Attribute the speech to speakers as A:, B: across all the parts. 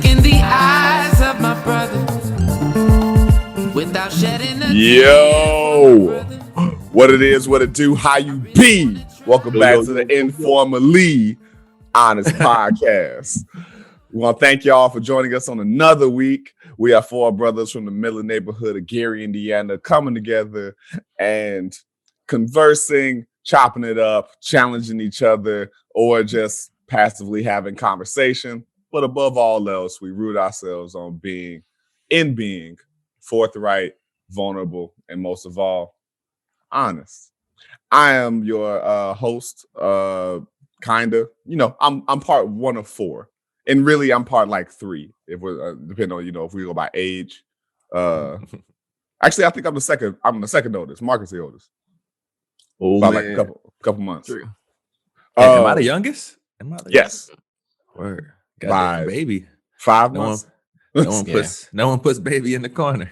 A: look in the eyes of my brother without shedding a
B: Yo, what it is, what it do, how you be? Welcome back to the InforMILLy Honest Podcast. We want to thank y'all for joining us on another week. We are four brothers from the Miller neighborhood of Gary, Indiana, coming together and conversing, chopping it up, challenging each other, or just passively having conversation. But above all else, we root ourselves on being forthright, vulnerable, and most of all, honest. I am your host, kinda. You know, I'm part one of four. And really, I'm part like three, if we're depending on, if we go by age. Actually, I think I'm the second. I'm the second oldest. Marcus the oldest.
C: Oh,
B: by
C: man.
B: like a couple months.
C: True. Am I the youngest?
B: Yes.
C: Word.
B: By
C: Got that baby.
B: 5
C: No
B: months.
C: No one puts baby in the corner.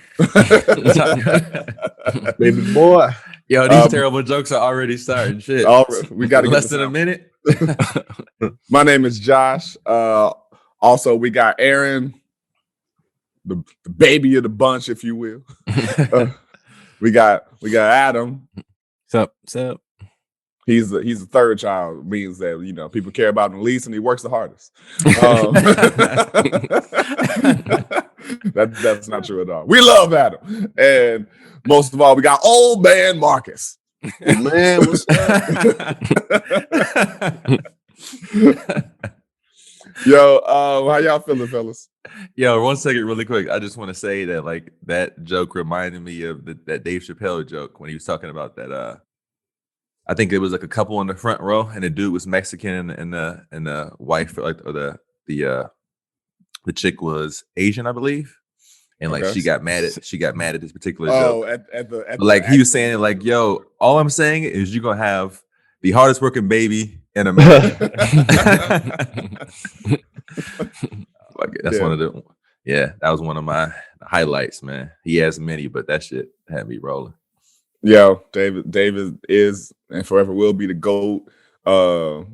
B: Baby boy.
C: Yo, these terrible jokes are already starting. Shit.
B: We got
C: less than a minute.
B: My name is Josh. Also, we got Aaron, the baby of the bunch, if you will. We got Adam.
D: What's up?
B: He's the third child, means that people care about him the least, and he works the hardest. That's not true at all. We love Adam, and most of all, we got old man Marcus.
C: Man, what's up?
B: Yo, how y'all feeling, fellas?
C: Yo, 1 second, really quick. I just want to say that like that joke reminded me of that Dave Chappelle joke when he was talking about that. I think it was like a couple in the front row, and the dude was Mexican, and the wife, or the chick was Asian, I believe, and like she got mad at this particular joke. Like he was saying, like, yo, all I'm saying is you're gonna have the hardest working baby in America. That's one of the that was one of my highlights, man. He has many, but that shit had me rolling.
B: Yo, David is and forever will be the GOAT,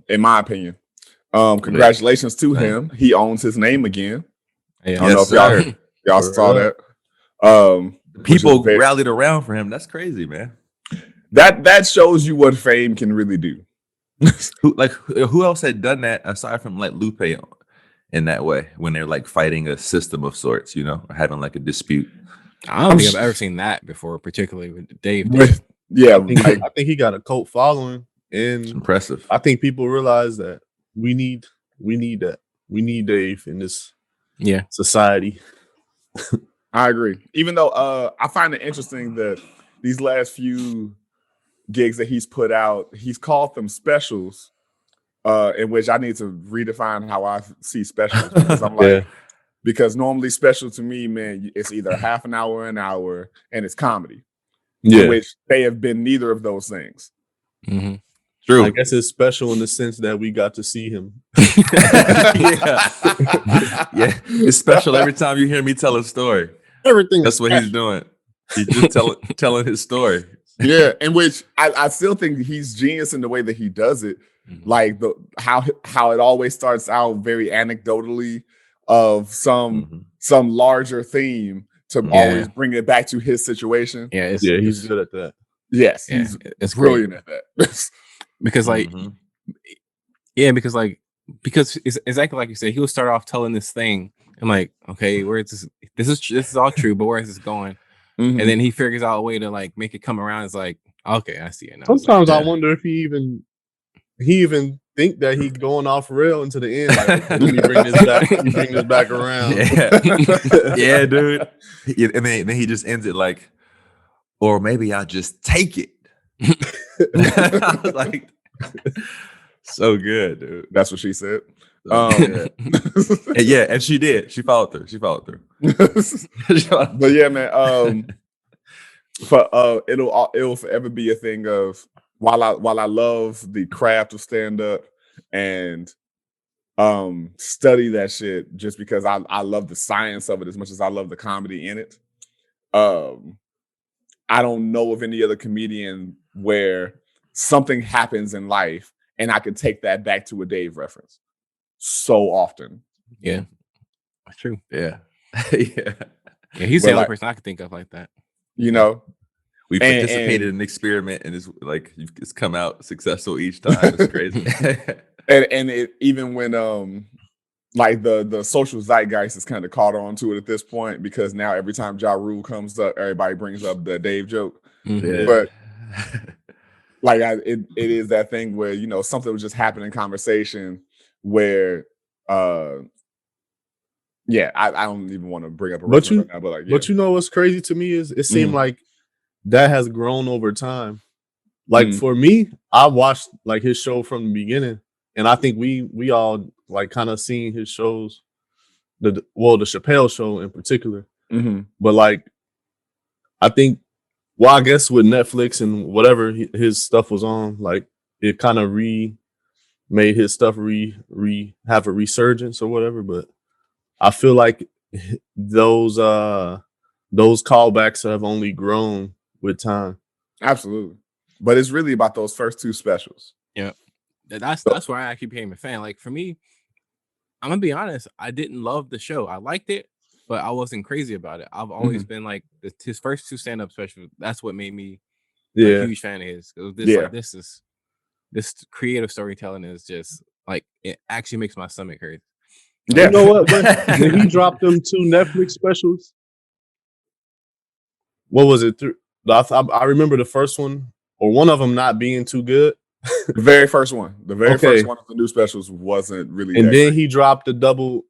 B: in my opinion. Congratulations to him. He owns his name again. I don't know if y'all saw that.
C: People rallied around for him. That's crazy, man.
B: That shows you what fame can really do.
C: Who else had done that aside from like Lupe in that way when they're like fighting a system of sorts, or having like a dispute?
D: I don't think I've ever seen that before, particularly with Dave.
B: I
E: think he got a cult following, and
C: it's impressive.
E: I think people realize that we need that. We need Dave in this society.
B: I agree. Even though I find it interesting that these last few gigs that he's put out, he's called them specials, in which I need to redefine how I see specials, because I'm like, because normally special to me, man, it's either half an hour, an hour, and it's comedy. In which they have been neither of those things.
D: Mm-hmm.
C: True.
E: I guess it's special in the sense that we got to see him.
C: It's special every time you hear me tell a story.
E: Everything.
C: That's what he's doing. He's just telling his story.
B: Yeah, in which I still think he's genius in the way that he does it. Mm-hmm. Like how it always starts out very anecdotally of some larger theme to always bring it back to his situation.
E: He's good at that.
B: Yes, it's brilliant at that.
D: Because because it's exactly like you said, he'll start off telling this thing. I'm like, okay, where is this? This is all true, but where is this going? Mm-hmm. And then he figures out a way to like make it come around. It's like, okay, I see it now.
E: Sometimes I wonder if he even think that he's going off rail into the end. Like, let me bring this back around.
C: Yeah, dude. And then he just ends it like, or maybe I'll just take it. I was like, so good, dude.
B: That's what she said.
C: And she did. She followed through.
B: But yeah, man. It'll forever be a thing of while I love the craft of stand up and study that shit just because I love the science of it as much as I love the comedy in it. I don't know of any other comedian where something happens in life and I can take that back to a Dave reference so often.
D: Yeah. That's true.
C: Yeah. Yeah.
D: Yeah, he's
B: But
D: the only
B: like,
D: person I could think of like that.
B: you know,
C: We
B: And-
C: participated
B: and-
C: in an experiment and it's come out successful each time. It's crazy.
B: and it even when like the social zeitgeist is kind of caught on to it at this point, because now every time Ja Rule comes up, everybody brings up the Dave joke.
C: Yeah.
B: But like it is that thing where, you know, something was just happening in conversation where yeah, I don't even want to bring up a
E: But
B: reference right now, but like, yeah.
E: But you know what's crazy to me is it seemed
B: Mhm.
E: like that has grown over time. Like
B: Mhm.
E: for me, I watched like his show from the beginning, and I think we all like kind of seen his shows, the Chappelle show in particular.
B: Mhm.
E: But like, I think, well, I guess with Netflix and whatever his stuff was on, like it kind of made his stuff have a resurgence or whatever. But I feel like those callbacks have only grown with time.
B: Absolutely. But it's really about those first two specials.
D: Yeah, that's why I actually became a fan. Like for me, I'm gonna be honest, I didn't love the show. I liked it, but I wasn't crazy about it. I've always been like his first two stand-up specials. That's what made me a huge fan of his. This creative storytelling is just like, it actually makes my stomach hurt.
B: Yeah.
E: You know what? When he dropped them two Netflix specials, what was it? I remember the first one, or one of them, not being too good.
B: The very first one. The very
E: Okay.
B: first one of the new specials wasn't really
E: And
B: that
E: then he dropped a double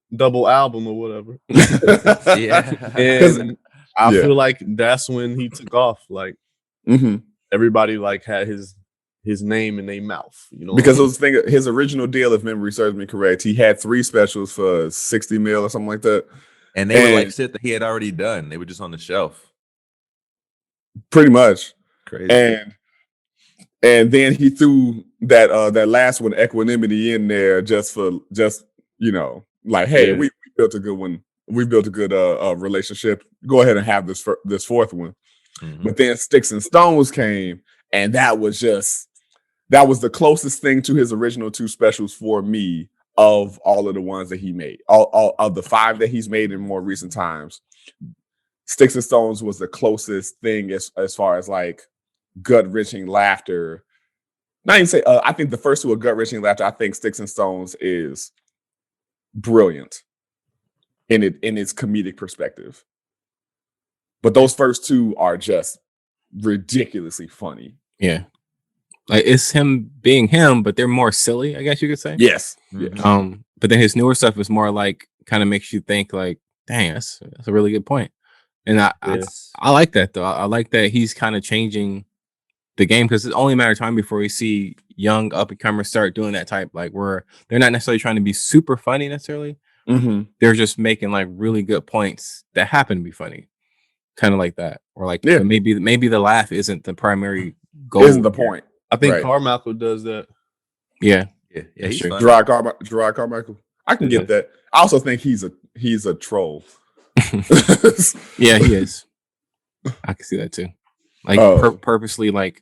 E: album or whatever.
C: Yeah.
E: And I
B: Yeah.
E: feel like that's when he took off. Like
B: Mhm.
E: everybody like had his name in their mouth, you know.
B: Because it was the thing, his original deal, if memory serves me correct, he had 3 specials for 60 mil or something like that.
C: And they were like shit that he had already done. They were just on the shelf.
B: Pretty much.
C: Crazy.
B: And then he threw that last one, Equanimity, in there just you know, like, hey, we built a good one. We built a good relationship. Go ahead and have this fourth one.
C: Mhm.
B: But then Sticks and Stones came, and that was the closest thing to his original 2 specials for me of all of the ones that he made. All of the 5 that he's made in more recent times. Sticks and Stones was the closest thing as far as like gut-wrenching laughter. Not even say I think the first 2 are gut-wrenching laughter. I think Sticks and Stones is brilliant in its comedic perspective. But those first 2 are just ridiculously funny.
D: Yeah, like it's him being him, but they're more silly, I guess you could say.
B: Yes.
D: But then his newer stuff is more like, kind of makes you think like, dang, that's a really good point. And I like that though. I like that he's kind of changing the game, because it's only a matter of time before we see young up and comers start doing that type, like where they're not necessarily trying to be super funny necessarily. They're just making like really good points that happen to be funny, kind of like that, or like maybe the laugh isn't the primary goal.
B: Isn't the point.
E: I think Carmichael does that.
D: Yeah,
C: he's funny.
B: Gerard Carmichael. I can get that. I also think he's a troll.
D: Yeah, he is. I can see that too. Like purposely, like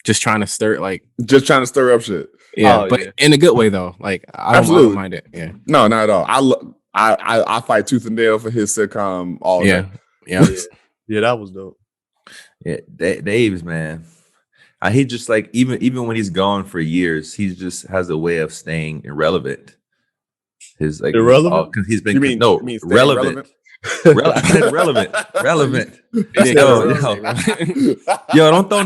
D: just trying to stir
B: up shit.
D: Yeah, but in a good way though. Like I don't mind it. Yeah.
B: No, not at all. I fight tooth and nail for his sitcom all day.
D: Yeah.
E: Yeah, that was dope.
C: Yeah, Dave's, man. He just like even when he's gone for years, he just has a way of staying irrelevant. His like
E: irrelevant,
C: because he's been
B: relevant.
C: relevant. Relevant. Yo, don't throw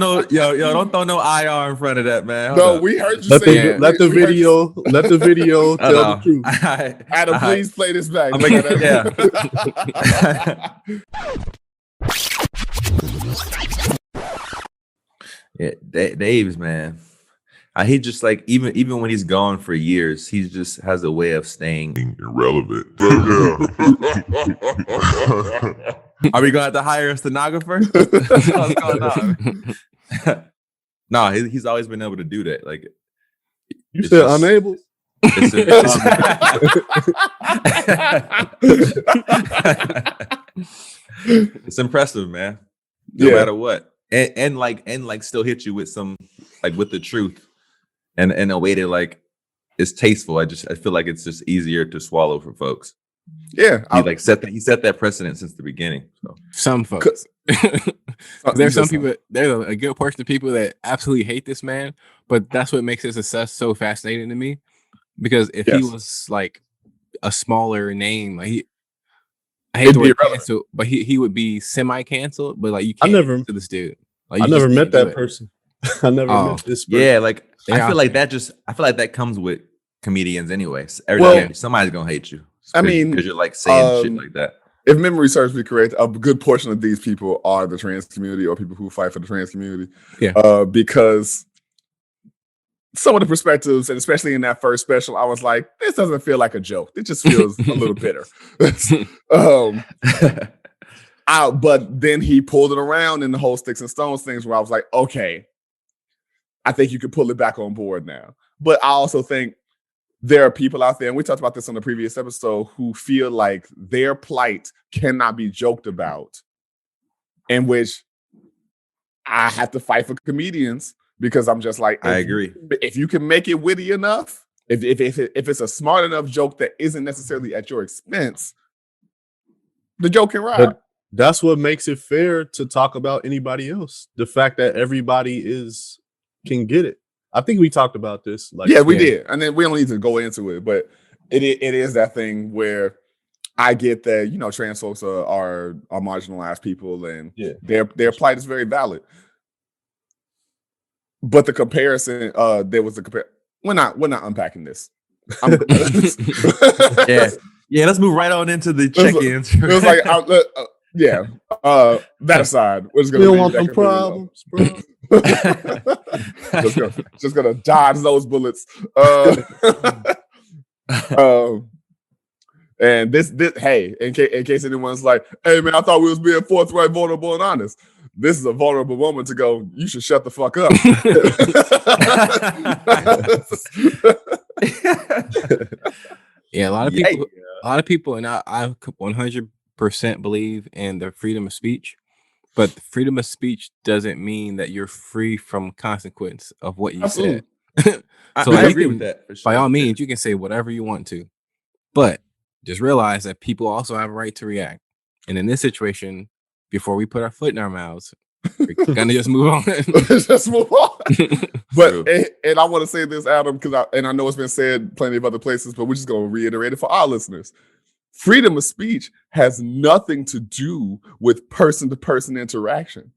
C: no IR in front of that, man.
B: No, we heard you say
E: let the video tell the truth.
B: Adam, please play this back.
C: Yeah, Dave's, man. He just like even when he's gone for years, he just has a way of staying irrelevant. Are we going to have to hire a stenographer? What's going on? No, he's always been able to do that. Like
E: you said, just, unable.
C: It's impressive, man. No matter what, and still hit you with some with the truth. And in a way that like is tasteful. I feel like it's just easier to swallow for folks.
B: Yeah,
C: He set that precedent since the beginning. So.
D: Some folks. There's some people. There's a good portion of people that absolutely hate this man, but that's what makes his success so fascinating to me. Because if he was like a smaller name, like I hate the word cancel, but he would be semi-canceled. But like you can't to this dude. Like,
E: I never met that person. I never met this person.
C: Yeah, like I feel like that comes with comedians anyways. Somebody's gonna hate you.
B: I mean,
C: because you're like saying shit like that.
B: If memory serves me correct, a good portion of these people are the trans community or people who fight for the trans community.
D: Yeah.
B: Because some of the perspectives, and especially in that first special, I was like, this doesn't feel like a joke. It just feels a little bitter. But then he pulled it around in the whole sticks and stones things where I was like, okay, I think you could pull it back on board now. But I also think there are people out there, and we talked about this on the previous episode, who feel like their plight cannot be joked about, in which I have to fight for comedians because I'm just like,
C: I agree.
B: If you can make it witty enough, if it's a smart enough joke that isn't necessarily at your expense, the joke can ride.
E: But that's what makes it fair to talk about anybody else. The fact that everybody can get it. I think we talked about this.
B: We did, and then we don't need to go into it, but it is that thing where I get that trans folks are marginalized people, and their plight is very valid. But the comparison, there was a compare. We're not unpacking this.
C: Let's move right on into the check-ins.
B: It was like, that aside, we're just gonna.
E: You don't want them problems, bro.
B: just gonna dodge those bullets. And this hey, in case anyone's like, hey man, I thought we was being forthright, vulnerable, and honest. This is a vulnerable moment to go, you should shut the fuck up.
D: Yeah, a lot of people, and I 100% believe in the freedom of speech. But freedom of speech doesn't mean that you're free from consequence of what you said.
C: So I agree with that. For sure.
D: By all means, you can say whatever you want to, but just realize that people also have a right to react. And in this situation, before we put our foot in our mouths, we're gonna just move on.
B: Just move on. But and I want to say this, Adam, because I know it's been said plenty of other places, but we're just gonna reiterate it for our listeners. Freedom of speech has nothing to do with person-to-person interaction.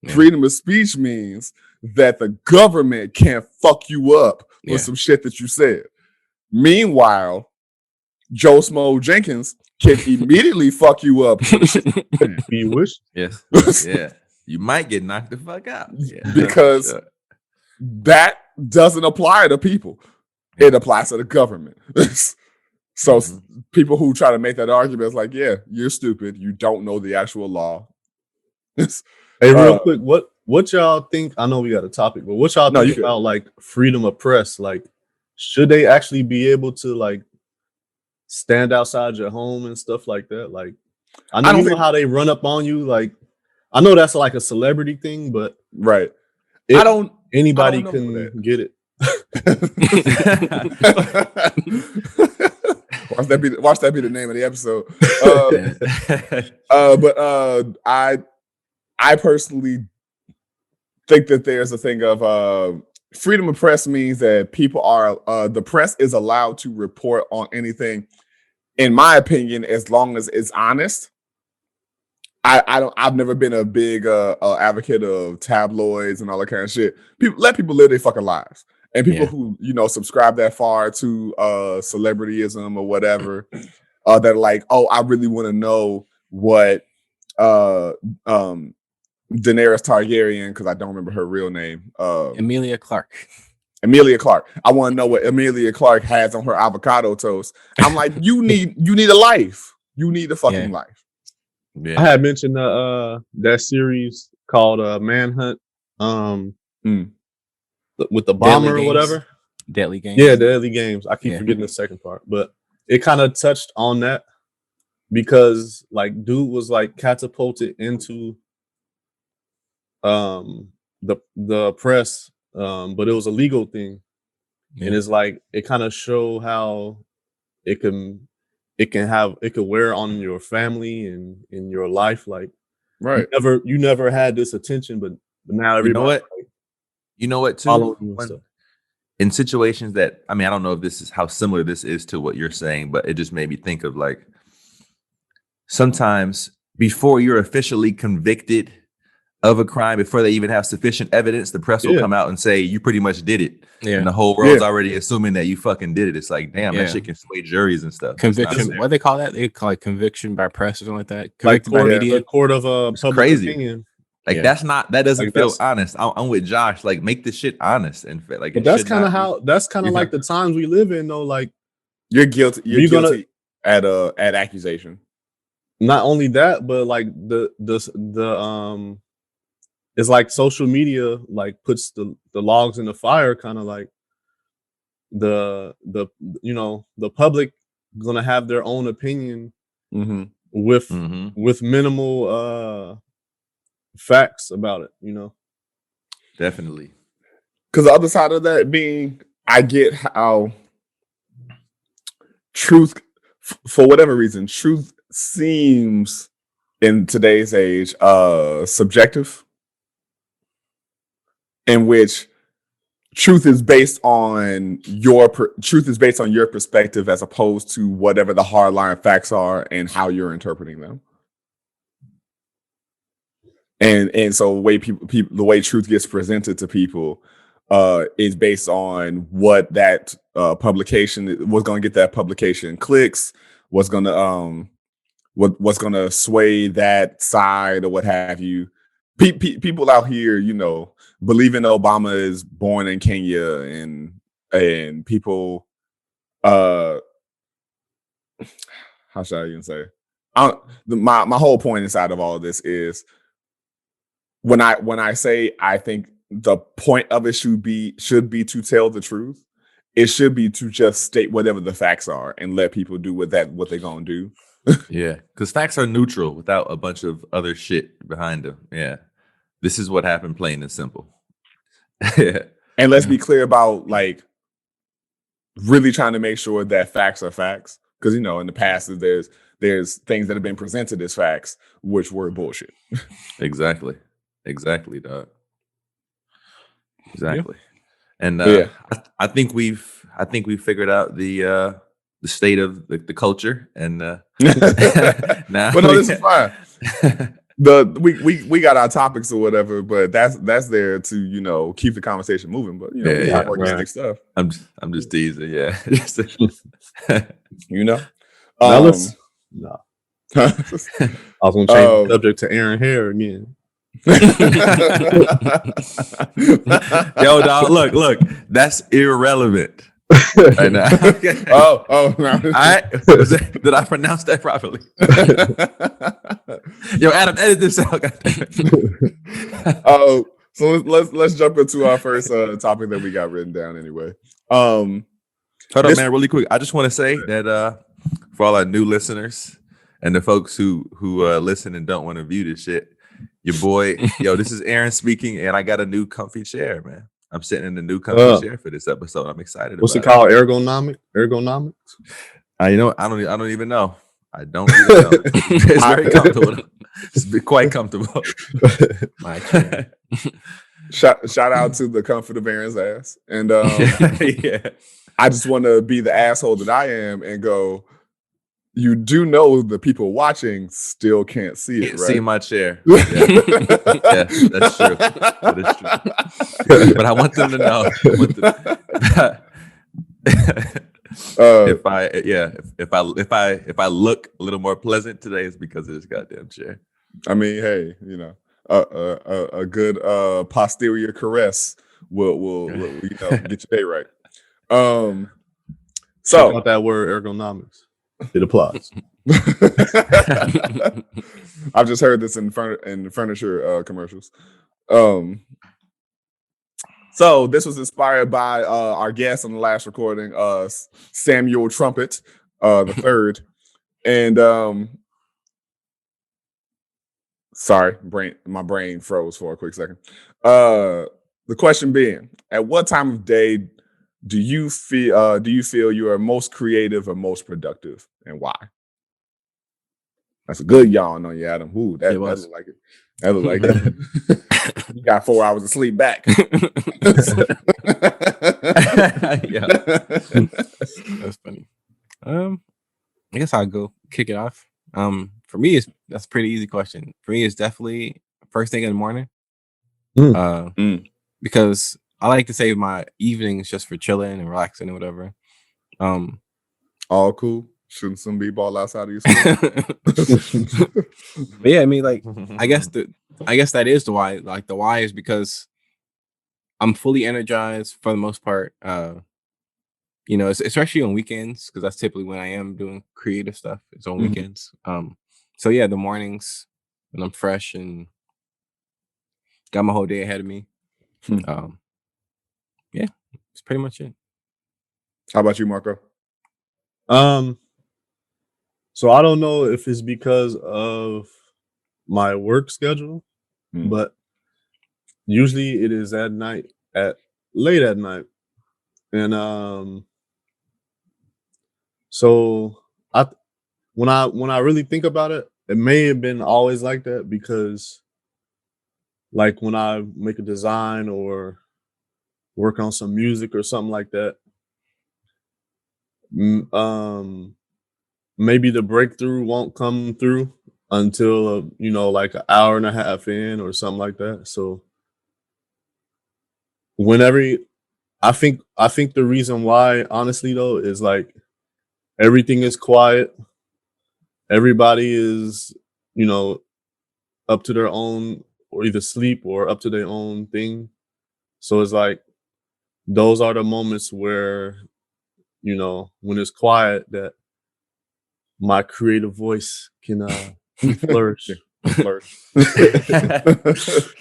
B: Yeah. Freedom of speech means that the government can't fuck you up with some shit that you said. Meanwhile, Joe Smo Jenkins can immediately fuck you up.
E: You wish?
C: Yes. Yeah. You might get knocked the fuck out. Yeah.
B: Because that doesn't apply to people. It applies to the government. So people who try to make that argument is like, yeah, you're stupid. You don't know the actual law.
E: Hey, real quick, what y'all think? I know we got a topic, but what y'all think about like freedom of press? Like, should they actually be able to like stand outside your home and stuff like that? Like, I know how they run up on you. Like, I know that's like a celebrity thing, but anybody can get it.
B: Watch that be the name of the episode. But I personally think that there's a thing of freedom of press means that people are the press is allowed to report on anything, in my opinion, as long as it's honest. I've never been a big advocate of tabloids and all that kind of shit. Let people live their fucking lives. And people who, subscribe that far to celebrityism or whatever, that are like, oh, I really want to know what Daenerys Targaryen, because I don't remember her real name.
D: Emilia Clarke.
B: I want to know what Emilia Clarke has on her avocado toast. I'm like, you need a life. You need a fucking life.
E: Yeah. I had mentioned that series called Manhunt. With the bomber or whatever.
D: Deadly Games.
E: Yeah, Deadly Games. I keep forgetting the second part, but it kind of touched on that because like dude was like catapulted into the press, but it was a legal thing. And it's like it kind of show how it can it could wear on your family and in your life. Like
B: Right.
E: you never had this attention, but now everybody
C: You know what? Too,
E: following you and stuff.
C: in situations that I don't know if this is how similar this is to what you're saying, but it just made me think of like sometimes before you're officially convicted of a crime, before they even have sufficient evidence, the press will come out and say you pretty much did it.
D: Yeah.
C: And the whole world's already assuming that you fucking did it. It's like, damn, that shit can sway juries and stuff.
D: Conviction. What do they call that? They call it conviction by press or something like that. Convicted by media.
E: The court of public
C: crazy.
E: Opinion.
C: Like that doesn't like feel honest. I'm with Josh. Like make this shit honest and like.
E: But that's kind of like the times we live in, though. Like
B: you're guilty. You're guilty at accusation.
E: Not only that, but like the it's like social media like puts the logs in the fire, kind of like the public gonna have their own opinion with minimal facts about it,
C: Definitely.
B: Because the other side of that being, I get how truth, for whatever reason, truth seems in today's age subjective, in which truth is based on your perspective as opposed to whatever the hardline facts are and how you're interpreting them. And so the way truth gets presented to people is based on what that publication was going to get that publication clicks, what's going to sway that side or what have you. People out here, believing Obama is born in Kenya and people, how should I even say? My whole point inside of all of this is when I say I think the point of it should be to tell the truth. It should be to just state whatever the facts are and let people do what they're gonna do.
C: Yeah, because facts are neutral without a bunch of other shit behind them. Yeah, this is what happened, plain and simple.
B: And let's be clear about like really trying to make sure that facts are facts, because in the past there's things that have been presented as facts which were bullshit.
C: Exactly, dog. Exactly. Yeah. And I think we've figured out the state of the culture, and now.
B: But no, this is fine. We got our topics or whatever, but that's there to keep the conversation moving. But organic stuff.
C: I'm just teasing, yeah.
E: Now let's. No. I was gonna change the subject to Aaron Hare again.
C: Yo, dog, look, that's irrelevant right now.
B: Oh, no.
C: Did I pronounce that properly? Yo, Adam, edit this out.
B: So let's jump into our first topic that we got written down anyway.
C: Hold up, man, really quick. I just want to say that for all our new listeners and the folks who listen and don't want to view this shit, your boy, this is Aaron speaking, and I got a new comfy chair, man. I'm sitting in the new comfy chair for this episode. I'm excited.
E: What's it called? Ergonomics?
C: I don't even know. I don't even know. It's very comfortable. It's quite comfortable.
D: My chair.
B: Shout out to the comfort of Aaron's ass. And
C: yeah.
B: I just want to be the asshole that I am and go, you do know the people watching still can't see it, right?
C: See my chair. Yeah. Yeah, that's true. That is true. But I want them to know. If I look a little more pleasant today, it's because of this goddamn chair.
B: I mean, hey, a good posterior caress will get your day right.
E: So about that word ergonomics. It applies.
B: I've just heard this in furniture commercials. So this was inspired by our guest on the last recording, Samuel Trumpet the third, and sorry, my brain froze for a quick second. The question being, at what time of day do you feel you are most creative or most productive, and why? That's a good yawn on you, Adam. Ooh, that
D: was.
B: look like it. That look like it. You got 4 hours of sleep back.
C: Yeah.
D: That's funny. I guess I'll go kick it off. For me, that's a pretty easy question. For me, it's definitely first thing in the morning. Because I like to save my evenings just for chilling and relaxing or whatever.
B: All cool. Shooting some b-ball outside of your school.
D: But yeah, I mean, like, I guess that is the why. Like, the why is because I'm fully energized for the most part. You know, especially on weekends, because that's typically when I am doing creative stuff. It's on weekends. So yeah, the mornings when I'm fresh and got my whole day ahead of me. Yeah, it's pretty much it.
B: How about you, Marco?
E: So I don't know if it's because of my work schedule, but usually it is at night, late at night. And so when I really think about it, it may have been always like that, because like when I make a design or work on some music or something like that, maybe the breakthrough won't come through until like an hour and a half in or something like that. So whenever I think the reason why, honestly though, is like everything is quiet. Everybody is, up to their own, or either sleep or up to their own thing. So it's like those are the moments where, when it's quiet, that my creative voice can flourish.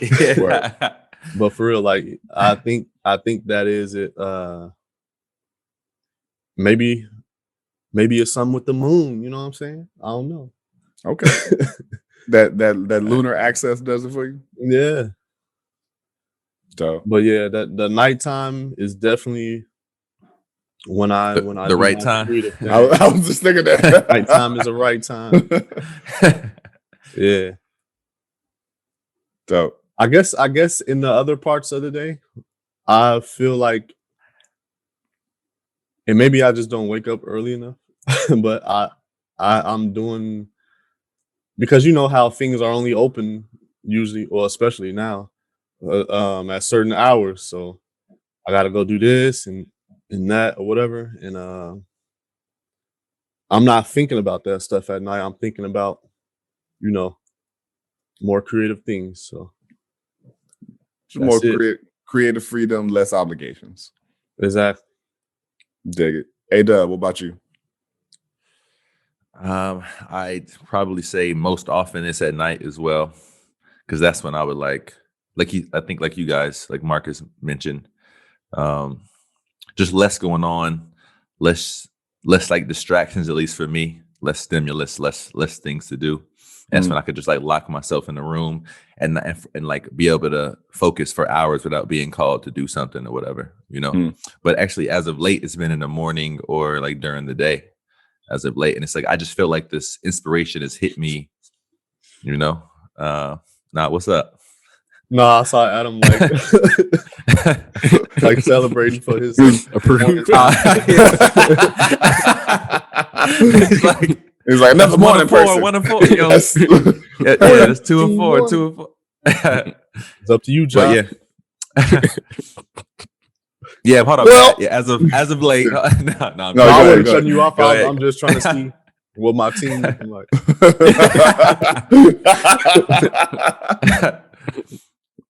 C: Yeah.
E: But for real, like I think that is it. Maybe it's something with the moon. You know what I'm saying? I don't know.
B: Okay. that lunar access does it for you?
E: Yeah.
B: So,
E: but yeah, that the nighttime is definitely when I
C: the
E: do
C: right
E: my
C: time.
E: creative thing.
B: I was just thinking that
E: Nighttime is the right time. Yeah.
B: So
E: I guess in the other parts of the day, I feel like, and maybe I just don't wake up early enough, but I'm doing, because you know how things are only open usually, or especially now, at certain hours. So I got to go do this and that or whatever, and I'm not thinking about that stuff at night. I'm thinking about, more creative things. So
B: more
E: it.
B: creative freedom, less obligations.
E: Exactly.
B: Dig it. Hey, Dub, what about you?
C: I'd probably say most often it's at night as well, because that's when I would I think like you guys, like Marcus mentioned, just less going on, less like distractions, at least for me, less stimulus, less things to do. That's when I could just like lock myself in the room and like be able to focus for hours without being called to do something or whatever, But actually, as of late, it's been in the morning or like during the day. As of late, and it's like I just feel like this inspiration has hit me, Nah, what's up?
E: No, I saw Adam like celebrating for his
D: approved.
B: He's like another morning person.
C: 1 and 4. Yo, that's 2 and 4. 2 and 4.
E: It's up to you, John.
C: But yeah. Yeah, hold on.
B: Well,
C: yeah, as of late. No,
E: I wasn't cutting you off. I'm just trying to see what my team looking like.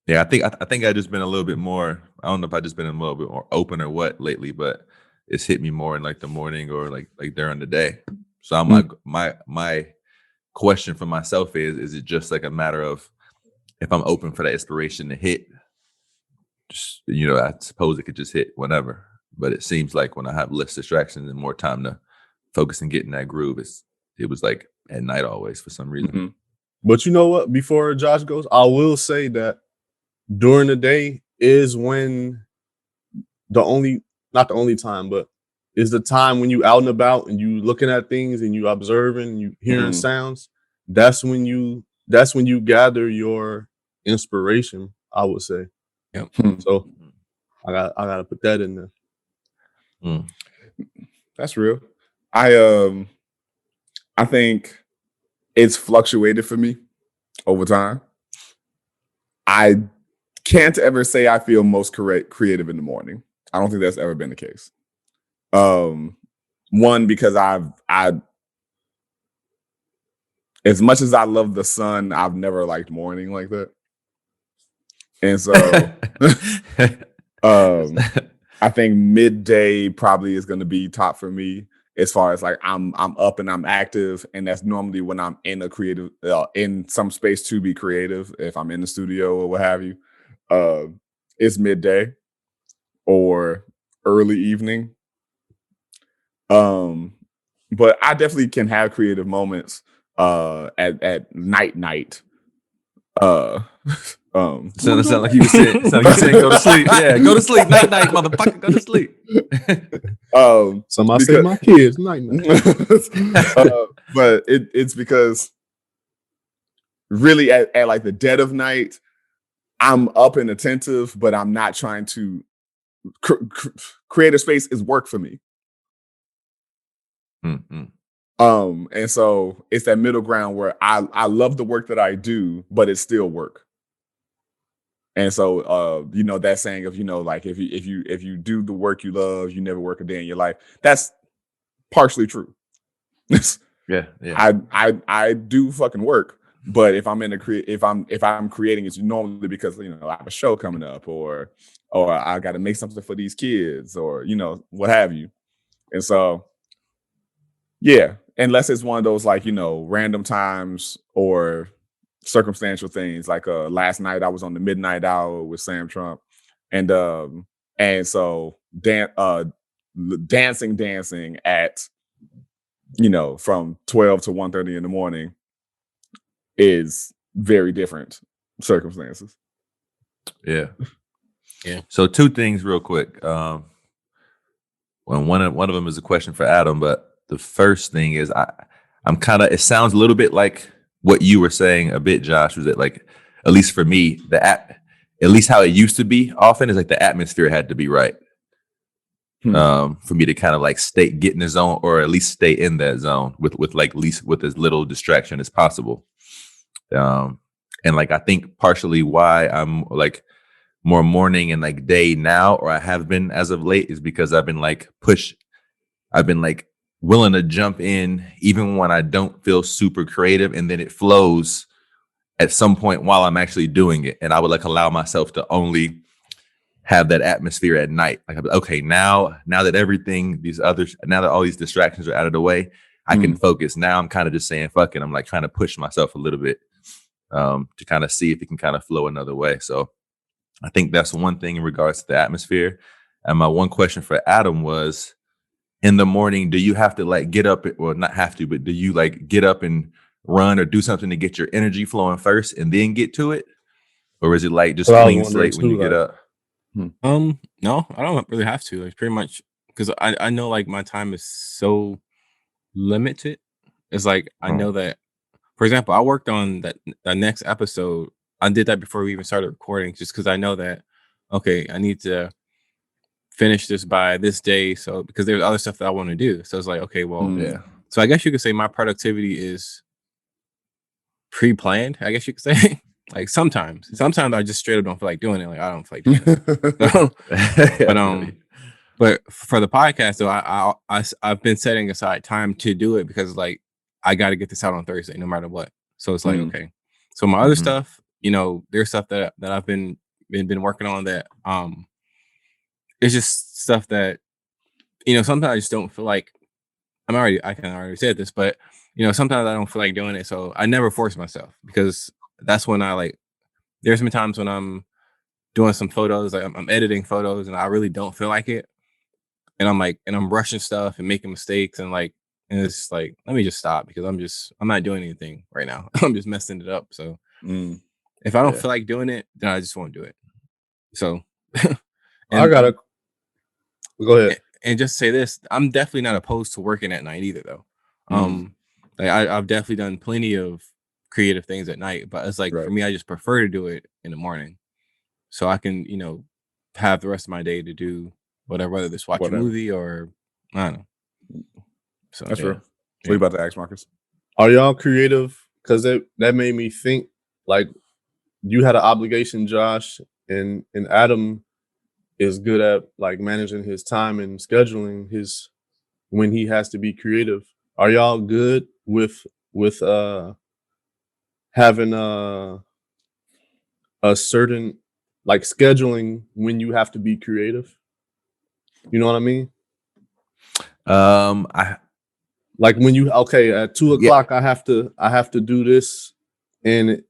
C: Yeah, I think I've just been a little bit more. I don't know if I've just been a little bit more open or what lately, but it's hit me more in like the morning or like during the day. So I'm like, my question for myself is it just like a matter of if I'm open for that inspiration to hit? Just, I suppose it could just hit whenever, but it seems like when I have less distractions and more time to focus and get in that groove, it was like at night always for some reason.
E: But you know what? Before Josh goes, I will say that during the day is when the only not the only time, but is the time when you out and about and you looking at things and you observing, and you hearing sounds. That's when you gather your inspiration, I would say.
D: Yep.
E: So I gotta put that in there.
B: That's real. I think it's fluctuated for me over time. I can't ever say I feel most creative in the morning. I don't think that's ever been the case. One, because I as much as I love the sun, I've never liked morning like that. And so I think midday probably is going to be top for me, as far as like I'm up and I'm active, and that's normally when I'm in a creative in some space to be creative. If I'm in the studio or what have you, it's midday or early evening. But I definitely can have creative moments at night.
C: Sound like you were saying go to sleep. Yeah, go to sleep. Night, motherfucker. Go to sleep.
E: Somebody say my kids night.
B: But it's because really at like the dead of night, I'm up and attentive, but I'm not trying to create a space is work for me. And so it's that middle ground where I love the work that I do, but it's still work. And so that saying of, like if you do the work you love, you never work a day in your life. That's partially true.
C: Yeah.
B: I do fucking work, but if I'm if I'm creating, it's normally because I have a show coming up, or I got to make something for these kids, or what have you. And so yeah, unless it's one of those like random times or circumstantial things, like last night I was on the midnight hour with Sam Trump, and so dancing at from 12 to 1:30 in the morning is very different circumstances.
C: Yeah. So two things real quick. When one of them is a question for Adam, but the first thing is I'm kind of, it sounds a little bit like what you were saying a bit, Josh, was that like, at least for me, at least how it used to be often is like the atmosphere had to be right. For me to kind of like get in the zone, or at least stay in that zone with like least with as little distraction as possible. And like, I think partially why I'm like more morning and like day now, or I have been as of late, is because I've been like willing to jump in even when I don't feel super creative, and then it flows at some point while I'm actually doing it. And I would like allow myself to only have that atmosphere at night. Like, okay, now that all these distractions are out of the way, I can focus. Now I'm kind of just saying, fuck it. I'm like trying to push myself a little bit to kind of see if it can kind of flow another way. So I think that's one thing in regards to the atmosphere. And my one question for Adam was, in the morning, do you have to like get up, or not have to, but do you like get up and run or do something to get your energy flowing first and then get to it? Or is it like just clean slate when you get up?
D: No, I don't really have to. Like, pretty much, because I know like my time is so limited. It's like I know that, for example, I worked on that next episode. I did that before we even started recording, just because I know that, okay, I need to finish this by this day. So because there's other stuff that I want to do. So it's like, okay, well,
C: Yeah.
D: So I guess you could say my productivity is pre-planned. I guess you could say. Like sometimes I just straight up don't feel like doing it. Like I don't feel like doing it. But for the podcast though, I've been setting aside time to do it, because like I got to get this out on Thursday no matter what. So it's like, okay. So my other stuff, there's stuff that I've been working on that it's just stuff that sometimes I just don't feel like I can already said this, but sometimes I don't feel like doing it. So I never force myself, because that's when there's been times when I'm doing some photos, like I'm editing photos, and I really don't feel like it. And I'm rushing stuff and making mistakes, and it's like, let me just stop, because I'm not doing anything right now. I'm just messing it up. So if I don't feel like doing it, then I just won't do it. So
E: I got Go ahead.
D: And just say this, I'm definitely not opposed to working at night either, though. Like I've definitely done plenty of creative things at night, but it's like for me, I just prefer to do it in the morning, so I can, have the rest of my day to do whatever, whether it's watch a movie or I don't know. So
B: That's true. What are you about to ask, Marcus?
E: Are y'all creative? Because that made me think, like, you had an obligation, Josh, and Adam is good at like managing his time and scheduling his when he has to be creative. Are y'all good with having a certain like scheduling when you have to be creative? You know what I mean?
C: I
E: Like when you at 2:00 I have to do this, and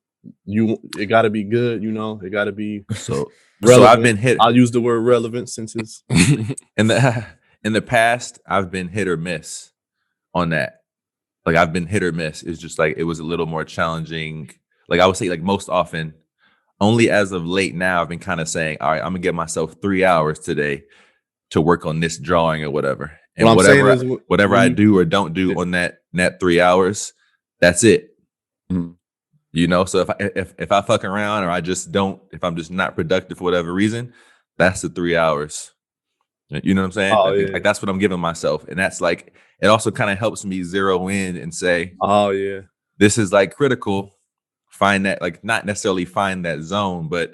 E: it got to be good. It got to be
C: so
E: relevant.
C: I've been hit.
E: I'll use the word relevant since it's
C: in the past. I've been hit or miss on that. Like I've been hit or miss. It's just like it was a little more challenging. Like I would say, like most often. Only as of late now, I've been kind of saying, all right, I'm gonna give myself 3 hours today to work on this drawing or whatever. And whatever I do or don't do on that 3 hours, that's it. Mm-hmm. So if I fuck around or if I'm just not productive for whatever reason, that's the 3 hours. You know what I'm saying? Like that's what I'm giving myself. And that's like, it also kind of helps me zero in and say,
E: oh yeah,
C: this is like critical. Find that, like, not necessarily find that zone, but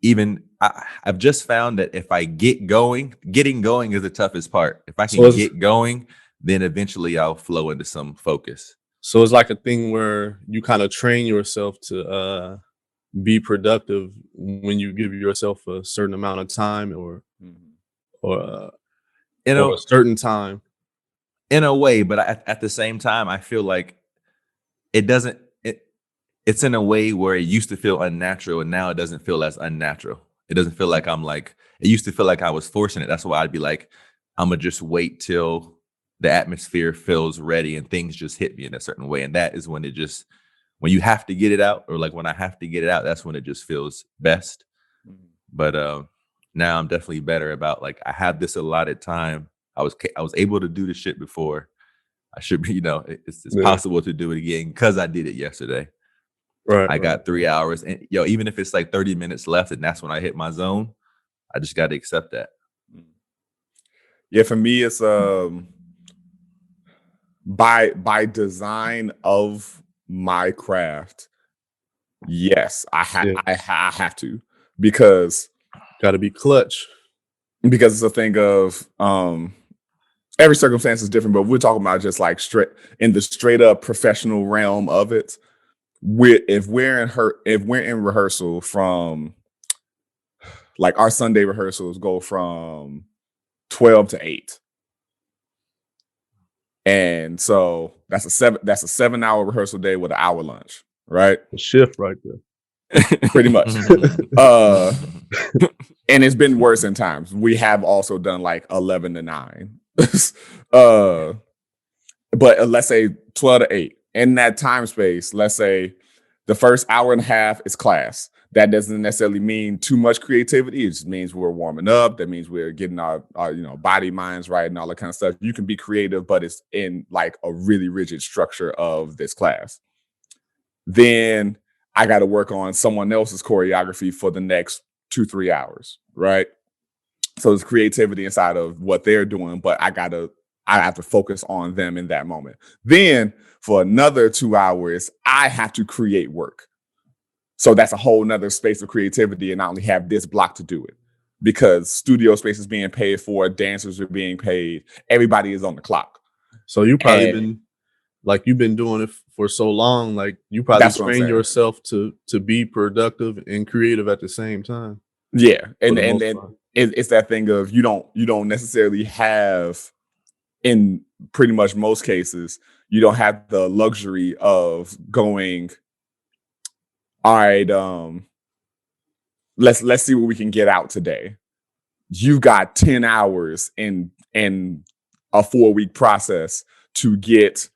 C: even I've just found that if I getting going is the toughest part. If I can get going, then eventually I'll flow into some focus.
E: So it's like a thing where you kind of train yourself to be productive when you give yourself a certain amount of time or a certain time.
C: In a way, but at the same time, I feel like it doesn't. It's in a way where it used to feel unnatural, and now it doesn't feel as unnatural. It doesn't feel like it used to feel like I was forcing it. That's why I'd be like, I'm gonna just wait till the atmosphere feels ready and things just hit me in a certain way. And that is when when you have to get it out, or like when I have to get it out, that's when it just feels best. But now I'm definitely better about, like, I have this allotted time. I was able to do this shit before. I should be, it's possible to do it again because I did it yesterday. I got 3 hours, and even if it's like 30 minutes left and that's when I hit my zone, I just got to accept that.
B: Yeah, for me, it's by design of my craft. Yes, I have to, because
E: got to be clutch.
B: Because it's a thing of every circumstance is different, but we're talking about just like straight up professional realm of it. If we're in rehearsal from, like, our Sunday rehearsals go from 12 to 8. And so that's a 7-hour rehearsal day with an hour lunch, right?
E: A shift right there.
B: Pretty much. And it's been worse in times. We have also done like 11 to 9. But let's say 12 to 8. In that time space, let's say the first hour and a half is class. That doesn't necessarily mean too much creativity. It just means we're warming up. That means we're getting our body, minds right and all that kind of stuff. You can be creative, but it's in like a really rigid structure of this class. Then I got to work on someone else's choreography for the next 2-3 hours, right? So there's creativity inside of what they're doing, but I have to focus on them in that moment. Then for another 2 hours, I have to create work. So that's a whole nother space of creativity, and I only have this block to do it because studio space is being paid for, dancers are being paid, everybody is on the clock.
E: So you probably you've been doing it for so long, like you probably train yourself to be productive and creative at the same time.
B: Yeah, and it's that thing of you don't necessarily have, in pretty much most cases, you don't have the luxury of going, all right, let's see what we can get out today. You've got 10 hours in a 4-week process to get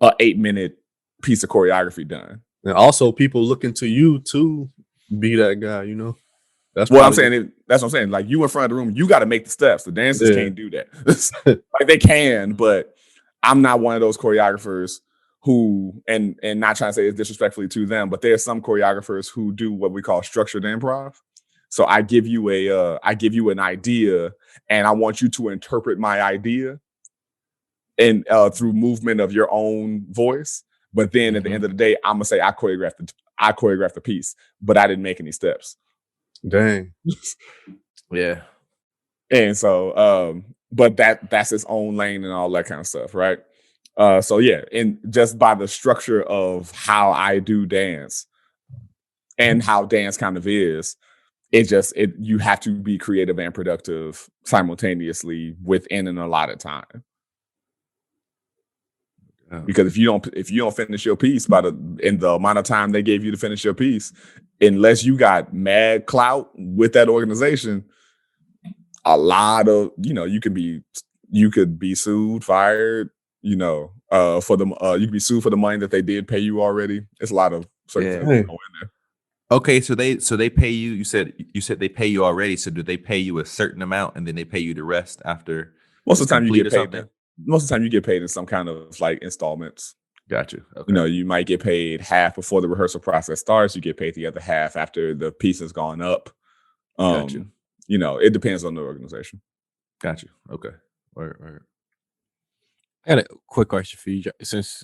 B: a 8-minute piece of choreography done.
E: And also people looking to you to be that guy, That's
B: what I'm
E: probably
B: saying. That's what I'm saying. Like you in front of the room, you got to make the steps. The dancers
E: Yeah.
B: can't do that. Like they can, but I'm not one of those choreographers who, and not trying to say it's disrespectfully to them, but there's some choreographers who do what we call structured improv. So I give you an idea, and I want you to interpret my idea, and through movement of your own voice. But then at the end of the day, I'm gonna say I choreographed the piece, but I didn't make any steps.
E: Dang.
C: Yeah.
B: And so, but that's its own lane and all that kind of stuff, right? So yeah, and just by the structure of how I do dance and how dance kind of is, you have to be creative and productive simultaneously within an allotted time. Because if you don't finish your piece in the amount of time they gave you to finish your piece, unless you got mad clout with that organization, a lot of you could be sued, fired, for the you could be sued for the money that they did pay you already. It's a lot of circumstances going in there.
C: Okay, so they pay you. You said they pay you already. So do they pay you a certain amount and then they pay you the rest after?
B: Most of the time you get paid.
C: Something?
B: Most of the time you get paid in some kind of like installments.
C: Got you. Okay.
B: You might get paid half before the rehearsal process starts. You get paid the other half after the piece has gone up.
C: Got you.
B: It depends on the organization.
C: Got you. Okay. All right.
D: I got a quick question for you, since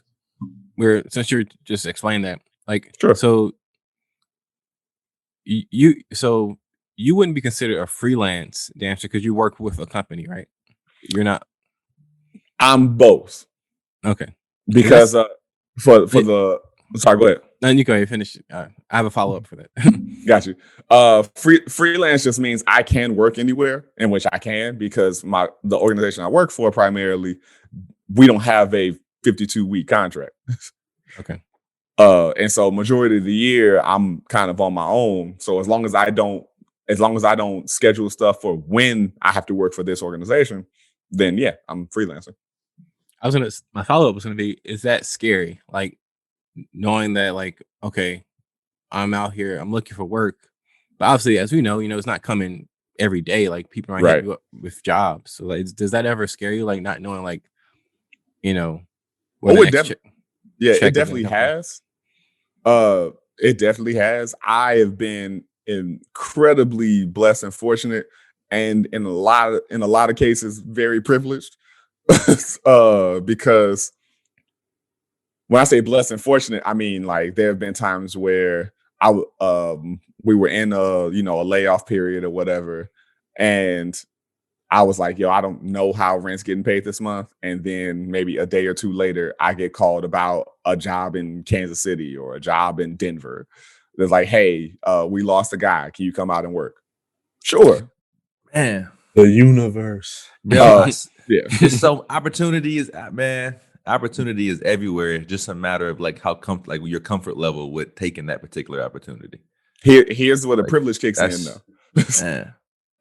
D: you're just explaining that. Like,
B: sure.
D: So you wouldn't be considered a freelance dancer because you work with a company, right? You're not.
B: I'm both.
D: Okay.
B: Because for the sorry, go ahead.
D: No, you go ahead. Finish. I have a follow up for that.
B: Got you. Freelance just means I can work anywhere, in which I can, because the organization I work for primarily, we don't have a 52-week contract.
D: Okay.
B: And so majority of the year I'm kind of on my own. So as long as I don't schedule stuff for when I have to work for this organization, then yeah, I'm freelancing.
D: My follow up was gonna be, is that scary? Like knowing that, like, okay, I'm out here, I'm looking for work, but obviously, as we know, it's not coming every day. Like people aren't hitting you up with jobs. So like, does that ever scare you? Like not knowing, like,
B: it definitely has. It definitely has. I have been incredibly blessed and fortunate, and in a lot of cases, very privileged. Because when I say blessed and fortunate, I mean like there have been times where we were in a layoff period or whatever, and I was like, yo, I don't know how rent's getting paid this month, and then maybe a day or two later, I get called about a job in Kansas City or a job in Denver. They're like, hey, we lost a guy. Can you come out and work? Sure,
C: man.
E: The universe.
C: Yeah.
B: It's
C: so opportunity is everywhere. It's just a matter of like how your comfort level with taking that particular opportunity.
B: Here's where the privilege kicks in though.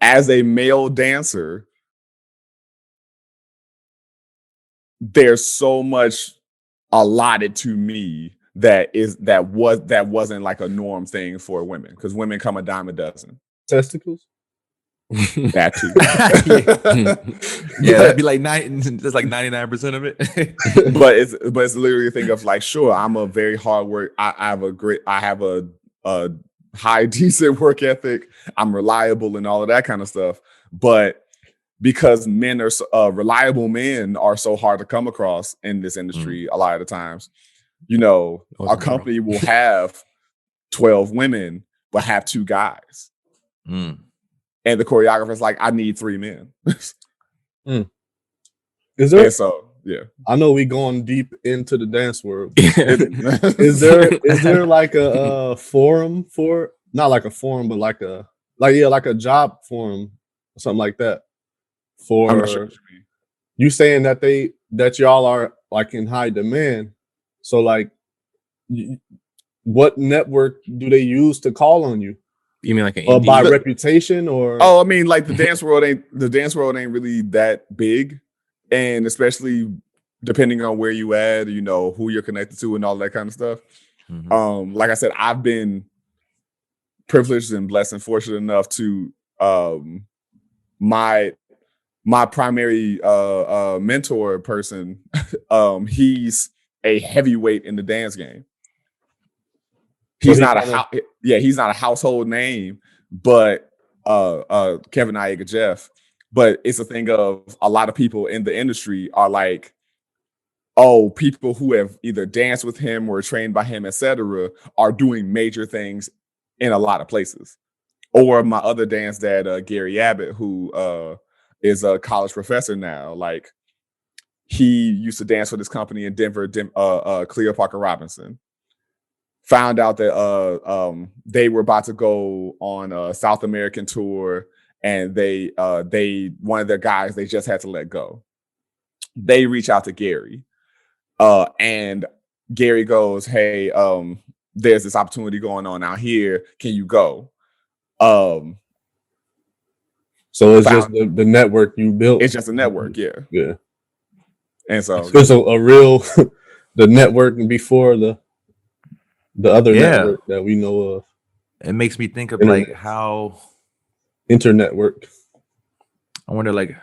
B: As a male dancer, there's so much allotted to me that wasn't like a norm thing for women, because women come a dime a dozen.
E: Testicles.
B: That too.
C: Yeah, that'd be like that's like 99% of it.
B: but it's literally a thing of like, sure, I'm a very hard work. I have a high decent work ethic. I'm reliable and all of that kind of stuff. But because reliable men are so hard to come across in this industry, a lot of the times, our company will have 12 women but have 2 guys. And the choreographer's like, I need 3 men.
E: Is there?
B: And so yeah,
E: I know we going deep into the dance world. Is there like a forum for, not like a forum, but like a job forum or something like that? For
B: I'm not sure what you mean.
E: You saying that y'all are like in high demand, so like, what network do they use to call on you?
D: You mean like an
E: by reputation or?
B: Oh, I mean, like the dance world ain't really that big, and especially depending on where you at, who you're connected to and all that kind of stuff. Like I said, I've been privileged and blessed and fortunate enough to my primary mentor person. He's a heavyweight in the dance game. He's not a household name, but Kevin Iega Jeff. But it's a thing of a lot of people in the industry are like, oh, people who have either danced with him or trained by him, etc., are doing major things in a lot of places. Or my other dance dad, Gary Abbott, who is a college professor now. Like, he used to dance with his company in Denver, Cleo Parker Robinson. Found out that they were about to go on a South American tour, and they one of their guys they just had to let go. They reach out to Gary, and Gary goes, "Hey, there's this opportunity going on out here. Can you go?" So
E: it's just the network you built.
B: It's just a network, yeah. And so
E: it's a real the network before the other network that we know of.
C: It makes me think of like how
E: internetwork.
C: I wonder, like,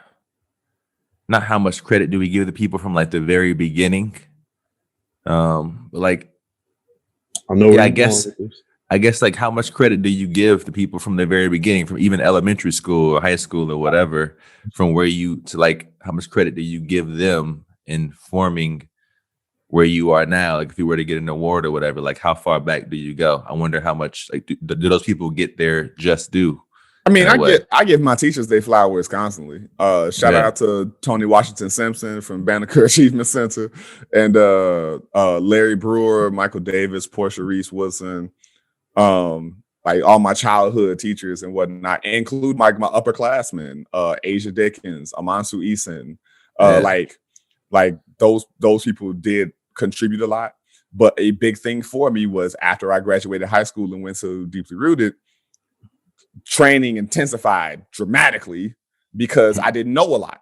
C: not how much credit do we give the people from like the very beginning, but like,
E: I know.
C: Yeah, I guess like how much credit do you give the people from the very beginning, from even elementary school or high school or whatever, from where you to like how much credit do you give them in forming where you are now? Like, if you were to get an award or whatever, like how far back do you go? I wonder how much like do those people get their just due?
B: I mean, I give my teachers their flowers constantly. Shout out to Tony Washington Simpson from Banneker Achievement Center, and Larry Brewer, Michael Davis, Portia Reese Woodson, like all my childhood teachers and whatnot, include my upperclassmen, Asia Dickens, Amansu Eason, like those people did contribute a lot. But a big thing for me was after I graduated high school and went to Deeply Rooted, training intensified dramatically because I didn't know a lot.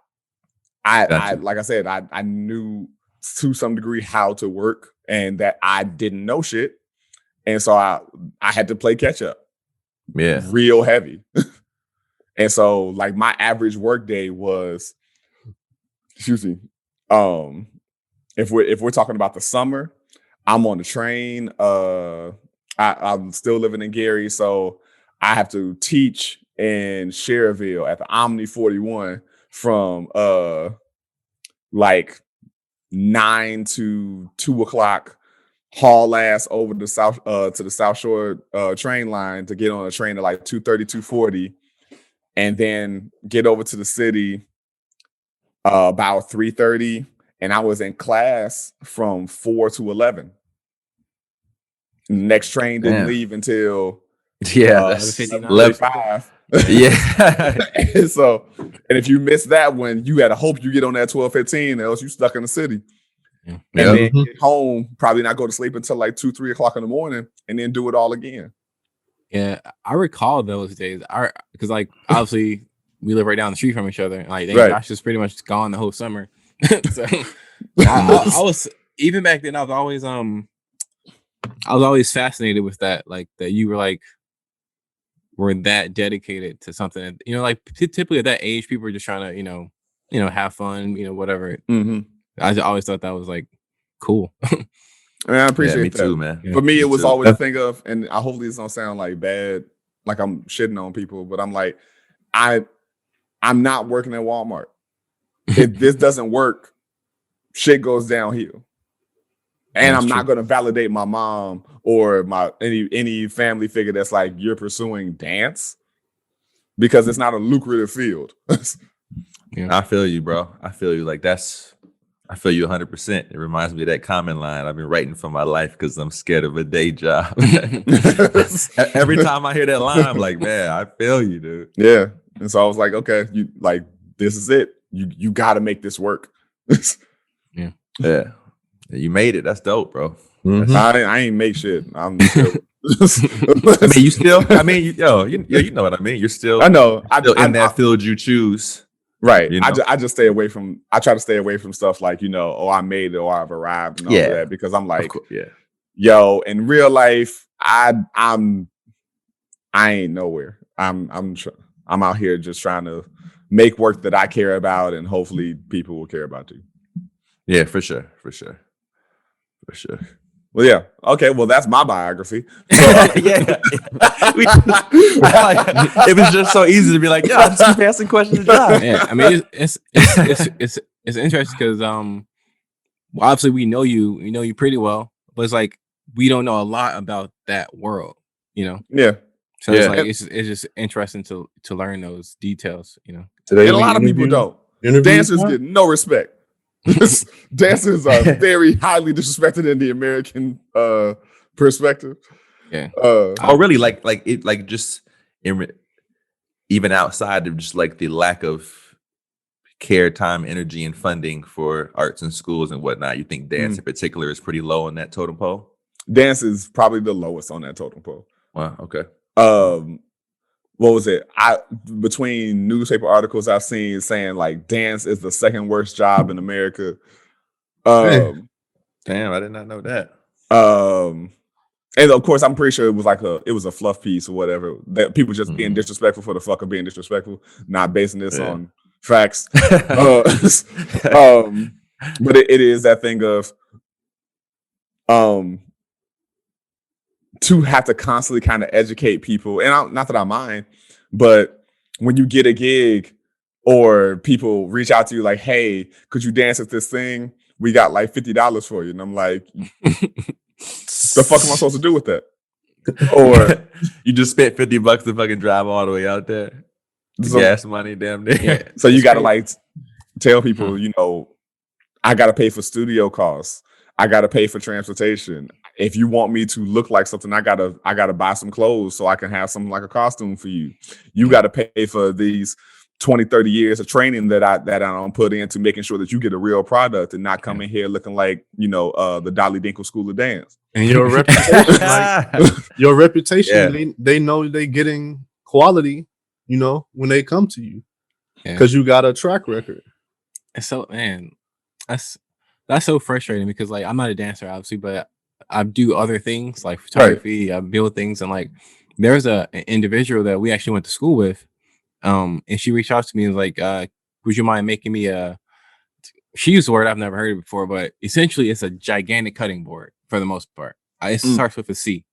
B: I like I said, I knew to some degree how to work, and that I didn't know shit. And so I had to play catch up.
C: Yeah.
B: Real heavy. And so like my average work day was, excuse me, if we're talking about the summer, I'm on the train. I'm still living in Gary, so I have to teach in Cherville at the Omni 41 from like 9 to 2 o'clock. Haul ass over the south to the South Shore train line to get on a train at like 2:30, 2:40, and then get over to the city about 3:30. And I was in class from 4 to 11. The next train didn't leave until 11:55.
C: Yeah.
B: And if you miss that one, you had to hope you get on that 12:15, else you stuck in the city. And then get home, probably not go to sleep until like 2, 3 o'clock in the morning, and then do it all again.
D: Yeah, I recall those days. Because like obviously we live right down the street from each other. Like Josh is pretty much gone the whole summer. So I was, even back then, I was always fascinated with that. Like that you were that dedicated to something. You know, like typically at that age, people are just trying to, have fun, whatever.
B: Mm-hmm.
D: I always thought that was like cool.
B: I appreciate
C: me
B: that.
C: too, man.
B: For me, it was always a thing of, and I hopefully this don't sound like bad, like I'm shitting on people, but I'm like, I'm not working at Walmart. If this doesn't work, shit goes downhill. And I'm not going to validate my mom or my any family figure that's like, you're pursuing dance, because it's not a lucrative field.
C: I feel you, bro. I feel you. Like I feel you 100%. It reminds me of that comment line. I've been writing for my life because I'm scared of a day job. Every time I hear that line, I'm like, man, I feel you, dude.
B: Yeah. And so I was like, okay, this is it. You got to make this work.
C: Yeah. You made it. That's dope, bro.
B: Mm-hmm. I ain't make shit. I'm still.
C: I mean, you still. I mean, you know what I mean. You're still.
B: I know.
C: In that field you choose.
B: Right. I just stay away from. I try to stay away from stuff like, I made it or I've arrived and all of that, because I'm like, in real life, I'm I ain't nowhere. I'm out here just trying to make work that I care about, and hopefully people will care about too.
C: Yeah, for sure.
B: Well, yeah. Okay. Well, that's my biography. So,
C: Yeah. It was just so easy to be like, yeah, just keep asking questions to John.
D: Yeah, I mean, it's interesting because well, obviously we know you pretty well, but it's like we don't know a lot about that world, you know.
B: Yeah.
D: So it's
C: Yeah.
D: like it's just interesting to learn those details, you know.
E: Today
B: And a lot of people don't. Dancers get no respect. Dancers are very highly disrespected in the American perspective.
D: Yeah.
C: Oh, really? Like it, like just even outside of just like the lack of care, time, energy, and funding for arts and schools and whatnot. You think dance in particular is pretty low on that totem pole?
B: Dance is probably the lowest on that totem pole.
C: Wow. Okay.
B: What was it? Between newspaper articles I've seen saying like dance is the second worst job in America.
C: Damn, I did not know that.
B: And of course, I'm pretty sure it was a fluff piece or whatever. That people just being disrespectful for the fuck of being disrespectful, not basing this on facts. But it is that thing of to have to constantly kind of educate people, and not that I mind, but when you get a gig or people reach out to you like, "Hey, could you dance at this thing? We got like $50 for you," and I'm like, "The fuck am I supposed to do with that?" Or
C: you just spent $50 to fucking drive all the way out there. Gas money, damn near.
B: Yeah. So you got to like tell people, you know, I got to pay for studio costs. I got to pay for transportation. If you want me to look like something, I gotta buy some clothes so I can have something like a costume for you. You got to pay for these 20, 30 years of training that I don't put into making sure that you get a real product and not come in here looking like, you know, the Dolly Dinkle School of Dance.
E: And your reputation, they know they getting quality, you know, when they come to you because you got a track record.
D: And so, man, that's so frustrating because like I'm not a dancer, obviously, but I do other things like photography. I build things, and like there's an individual that we actually went to school with, and she reached out to me and was like, "Would you mind making me a?" She used a word I've never heard before, but essentially it's a gigantic cutting board for the most part. It starts with a C,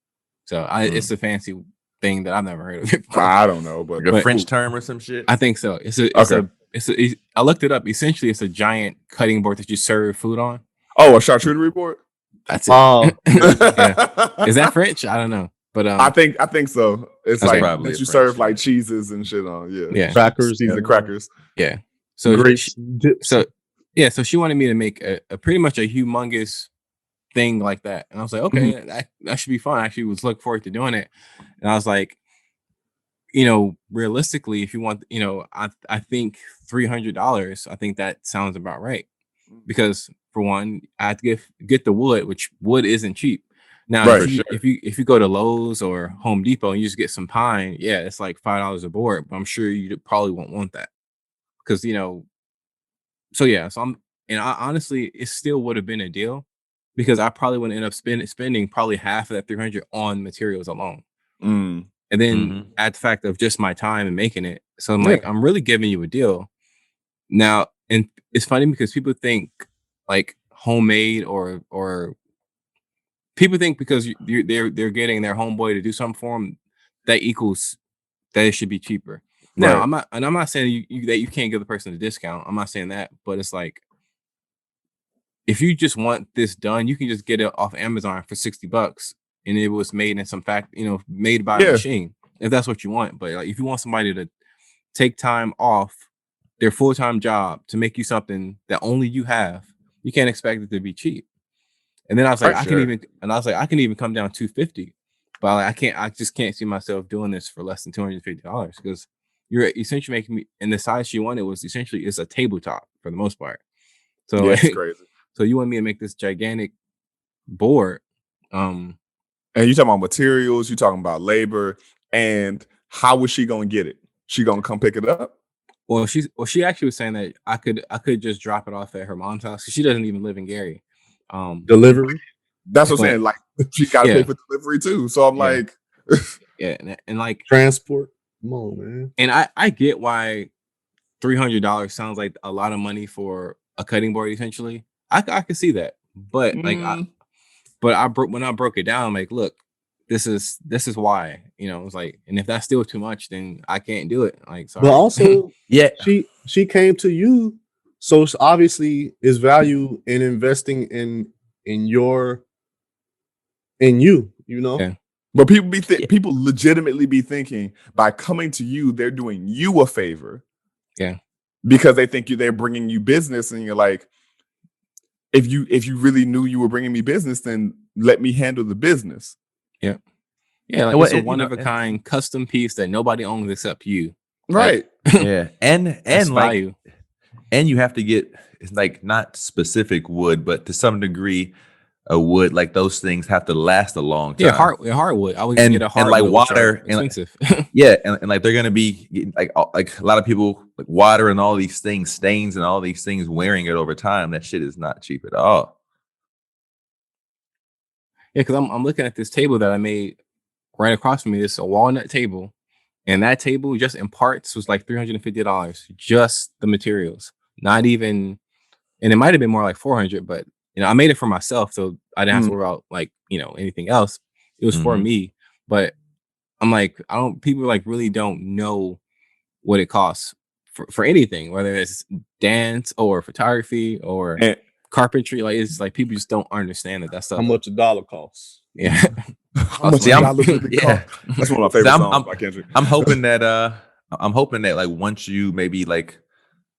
D: so it's a fancy thing that I've never heard of before.
B: I don't know, but
C: like a French term or some shit.
D: I think so. I looked it up. Essentially, it's a giant cutting board that you serve food on.
B: Oh, a charcuterie board?
D: That's it. Yeah. Is that French? I don't know, but
B: I think so. It's like
C: probably
B: that you serve like cheeses and shit on. Yeah,
E: crackers,
B: cheese and crackers.
D: Yeah. So
E: dips.
D: So she wanted me to make a pretty much a humongous thing like that, and I was like, okay, that should be fun. I actually was looking forward to doing it, and I was like, you know, realistically, if you want, you know, I think $300. I think that sounds about right because for one, I have to get the wood, which wood isn't cheap. Now, if you go to Lowe's or Home Depot and you just get some pine, yeah, it's like $5 a board. But I'm sure you probably won't want that because, you know. So yeah, I honestly, it still would have been a deal because I probably would end up spending probably half of that 300 on materials alone, and then add the fact of just my time and making it. So I'm like, I'm really giving you a deal now, and it's funny because people think like homemade or people think because they're getting their homeboy to do something for them that equals that it should be cheaper. Now I'm not saying that you can't give the person a discount. I'm not saying that, but it's like if you just want this done, you can just get it off Amazon for $60 and it was made in made by a machine if that's what you want. But like if you want somebody to take time off their full-time job to make you something that only you have, you can't expect it to be cheap. And then I was like, I can even come down $250, but like, I just can't see myself doing this for less than $250 because you're essentially making me, and the size she wanted was essentially is a tabletop for the most part. So
B: it's crazy.
D: So you want me to make this gigantic board.
B: And you talking about materials, you talking about labor, and how was she gonna get it? She gonna come pick it up?
D: Well, she actually was saying that I could just drop it off at her mom's house because she doesn't even live in Gary.
E: Delivery.
B: That's what I'm saying. Like she gotta pay for delivery too. So I'm like,
D: Yeah, and like
E: transport. Come on, man.
D: And I get why $300 sounds like a lot of money for a cutting board. Essentially, I could see that, but like, when I broke it down, I'm like, look, this is why, it's like, and if that's still too much, then I can't do it. Like, sorry.
E: But also,
C: Yeah.
E: she came to you, so obviously is value in investing in you.
D: Yeah.
B: But people legitimately be thinking by coming to you, they're doing you a favor.
D: Yeah.
B: Because they think they're bringing you business, and you're like, if you really knew you were bringing me business, then let me handle the business.
D: Yeah. Yeah, like, it's a one of a kind custom piece that nobody owns except you.
B: Right.
C: Like, yeah. And
D: like
C: value. And you have to get, it's like not specific wood, but to some degree, a wood, like those things have to last a long time.
D: Yeah, hardwood. I would get a hardwood,
C: and like water,
D: expensive.
C: Yeah, and like they're gonna be getting, like a lot of people, like water and all these things, stains and all these things, wearing it over time. That shit is not cheap at all.
D: Yeah, because I'm looking at this table that I made right across from me. It's a walnut table, and that table just in parts was like $350, just the materials, not even, and it might have been more like 400, but I made it for myself, so I didn't have to worry about like anything else. It was for me, but I'm like, people like really don't know what it costs for anything, whether it's dance or photography or carpentry. Like, it's like people just don't understand that stuff.
E: How much $1 costs?
D: Yeah.
B: That's one of my favorite songs by Kendrick.
C: I'm hoping that like once you maybe like,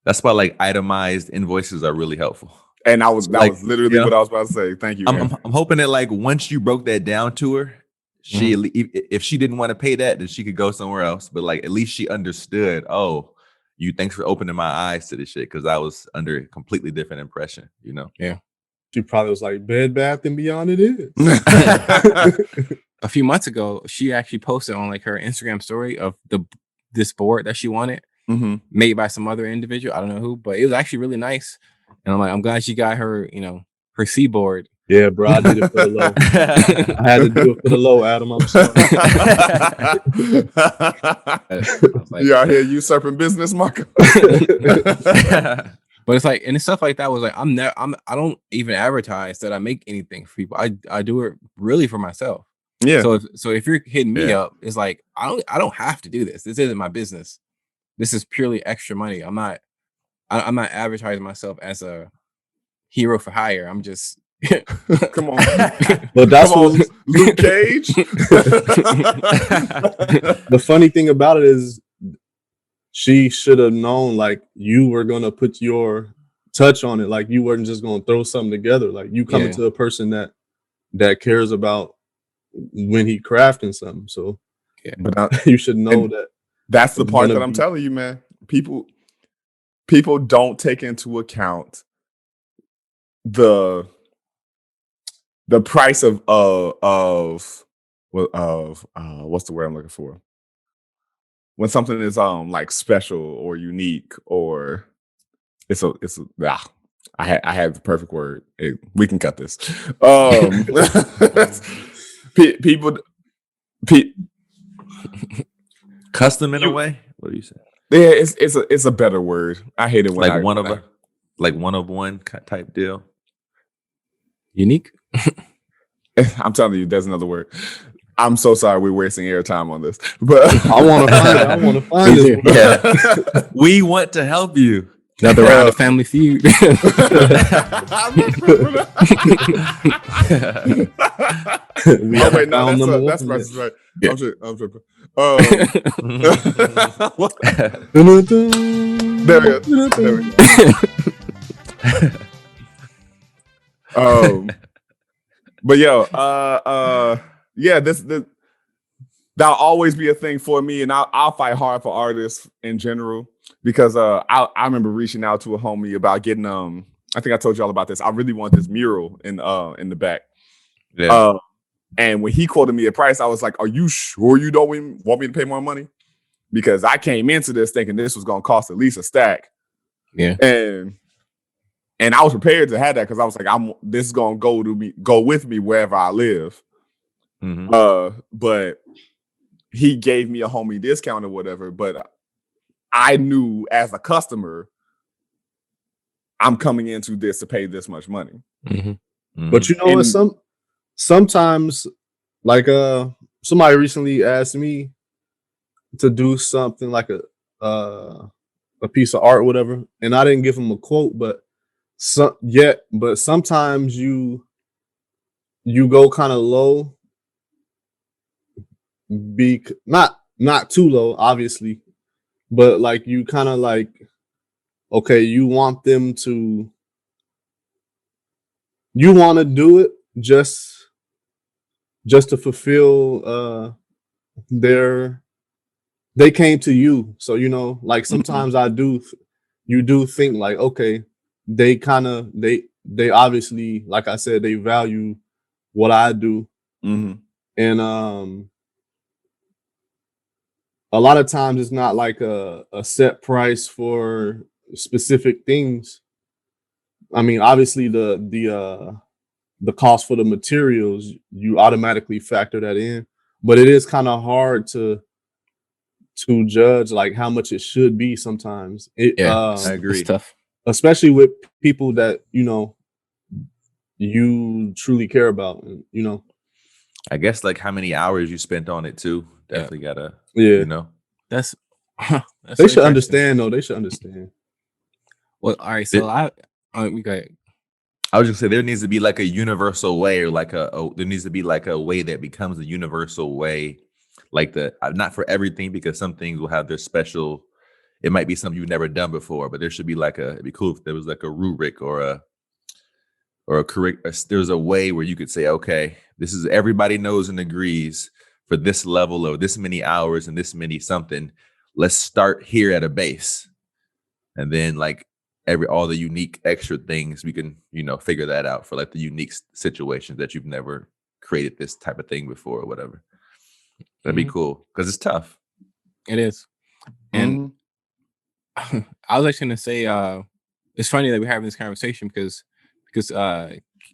C: that's why like itemized invoices are really helpful.
B: And that was literally what I was about to say. Thank you.
C: I'm hoping that like once you broke that down to her, she if she didn't want to pay that, then she could go somewhere else. But like at least she understood. Oh, thanks for opening my eyes to this shit, because I was under a completely different impression.
D: Yeah.
E: She probably was like, Bed Bath and Beyond it is.
D: A few months ago, she actually posted on like her Instagram story of this board that she wanted, made by some other individual. I don't know who, but it was actually really nice. And I'm like, I'm glad she got her, her C-board.
E: Yeah, bro, I did it for the low. I had to do it for the low, Adam. I'm sorry.
B: You out here usurping business, Marco.
D: But it's like, and stuff like that was like, I don't even advertise that I make anything for people. I do it really for myself.
B: Yeah.
D: So if you're hitting me up, it's like, I don't have to do this. This isn't my business. This is purely extra money. I'm not advertising myself as a hero for hire. I'm just
B: come on.
E: But that's
B: Luke Cage.
E: The funny thing about it is, she should have known like you were gonna put your touch on it. Like you weren't just gonna throw something together. Like you coming to a person that cares about when he crafting something. So but you should know that.
B: That's the part that I'm telling you, man. People don't take into account the price of what's the word I'm looking for? When something is like special or unique, or I had the perfect word. We can cut this. People
C: custom in a way. What do you say?
B: Yeah, it's a better word. I hate it when
C: like one of one type deal.
D: Unique.
B: I'm telling you, there's another word. I'm so sorry we're wasting airtime on this, but
E: I want to find it.
C: Yeah. We want to help you.
D: Another round of Family Feud.
B: That's right. Yeah. I'm tripping. There we go. But this that'll always be a thing for me, and I'll fight hard for artists in general, because I remember reaching out to a homie about getting I think I told y'all about this. I really want this mural in the back.
C: Yeah.
B: And when he quoted me a price, I was like, "Are you sure you don't want me to pay more money?" Because I came into this thinking this was gonna cost at least a stack.
D: Yeah.
B: And I was prepared to have that, because I was like, this is gonna go with me wherever I live.
C: Mm-hmm.
B: But he gave me a homie discount or whatever, but I knew as a customer, I'm coming into this to pay this much money.
E: But you know what? Sometimes, like somebody recently asked me to do something like a piece of art, or whatever, and I didn't give him a quote, but sometimes you go kind of low, not too low, obviously, but like you kind of like, okay, you want to do it just to fulfill they came to you. So, you know, like sometimes you do think like, okay, they obviously, like I said, they value what I do. And a lot of times it's not like a set price for specific things. I mean, obviously the cost for the materials, you automatically factor that in, but it is kind of hard to judge like how much it should be sometimes.
C: I agree.
D: It's tough.
E: Especially with people that, you know, you truly care about, and, you know.
C: I guess like how many hours you spent on it too. Definitely gotta,
E: yeah.
C: you know.
D: That's
E: they should understand though. They should understand.
D: Well, all right. So we got.
C: I was just say there needs to be like a universal way, or like there needs to be like a way that becomes a universal way, like not for everything, because some things will have their special. It might be something you've never done before, but there should be like it'd be cool if there was like a rubric or a there's a way where you could say, okay, this is everybody knows and agrees for this level or this many hours and this many something. Let's start here at a base, and then like all the unique extra things we can, you know, figure that out for like the unique situations that you've never created this type of thing before or whatever. That'd be cool because it's tough.
D: It is, and I was actually gonna say, it's funny that we're having this conversation because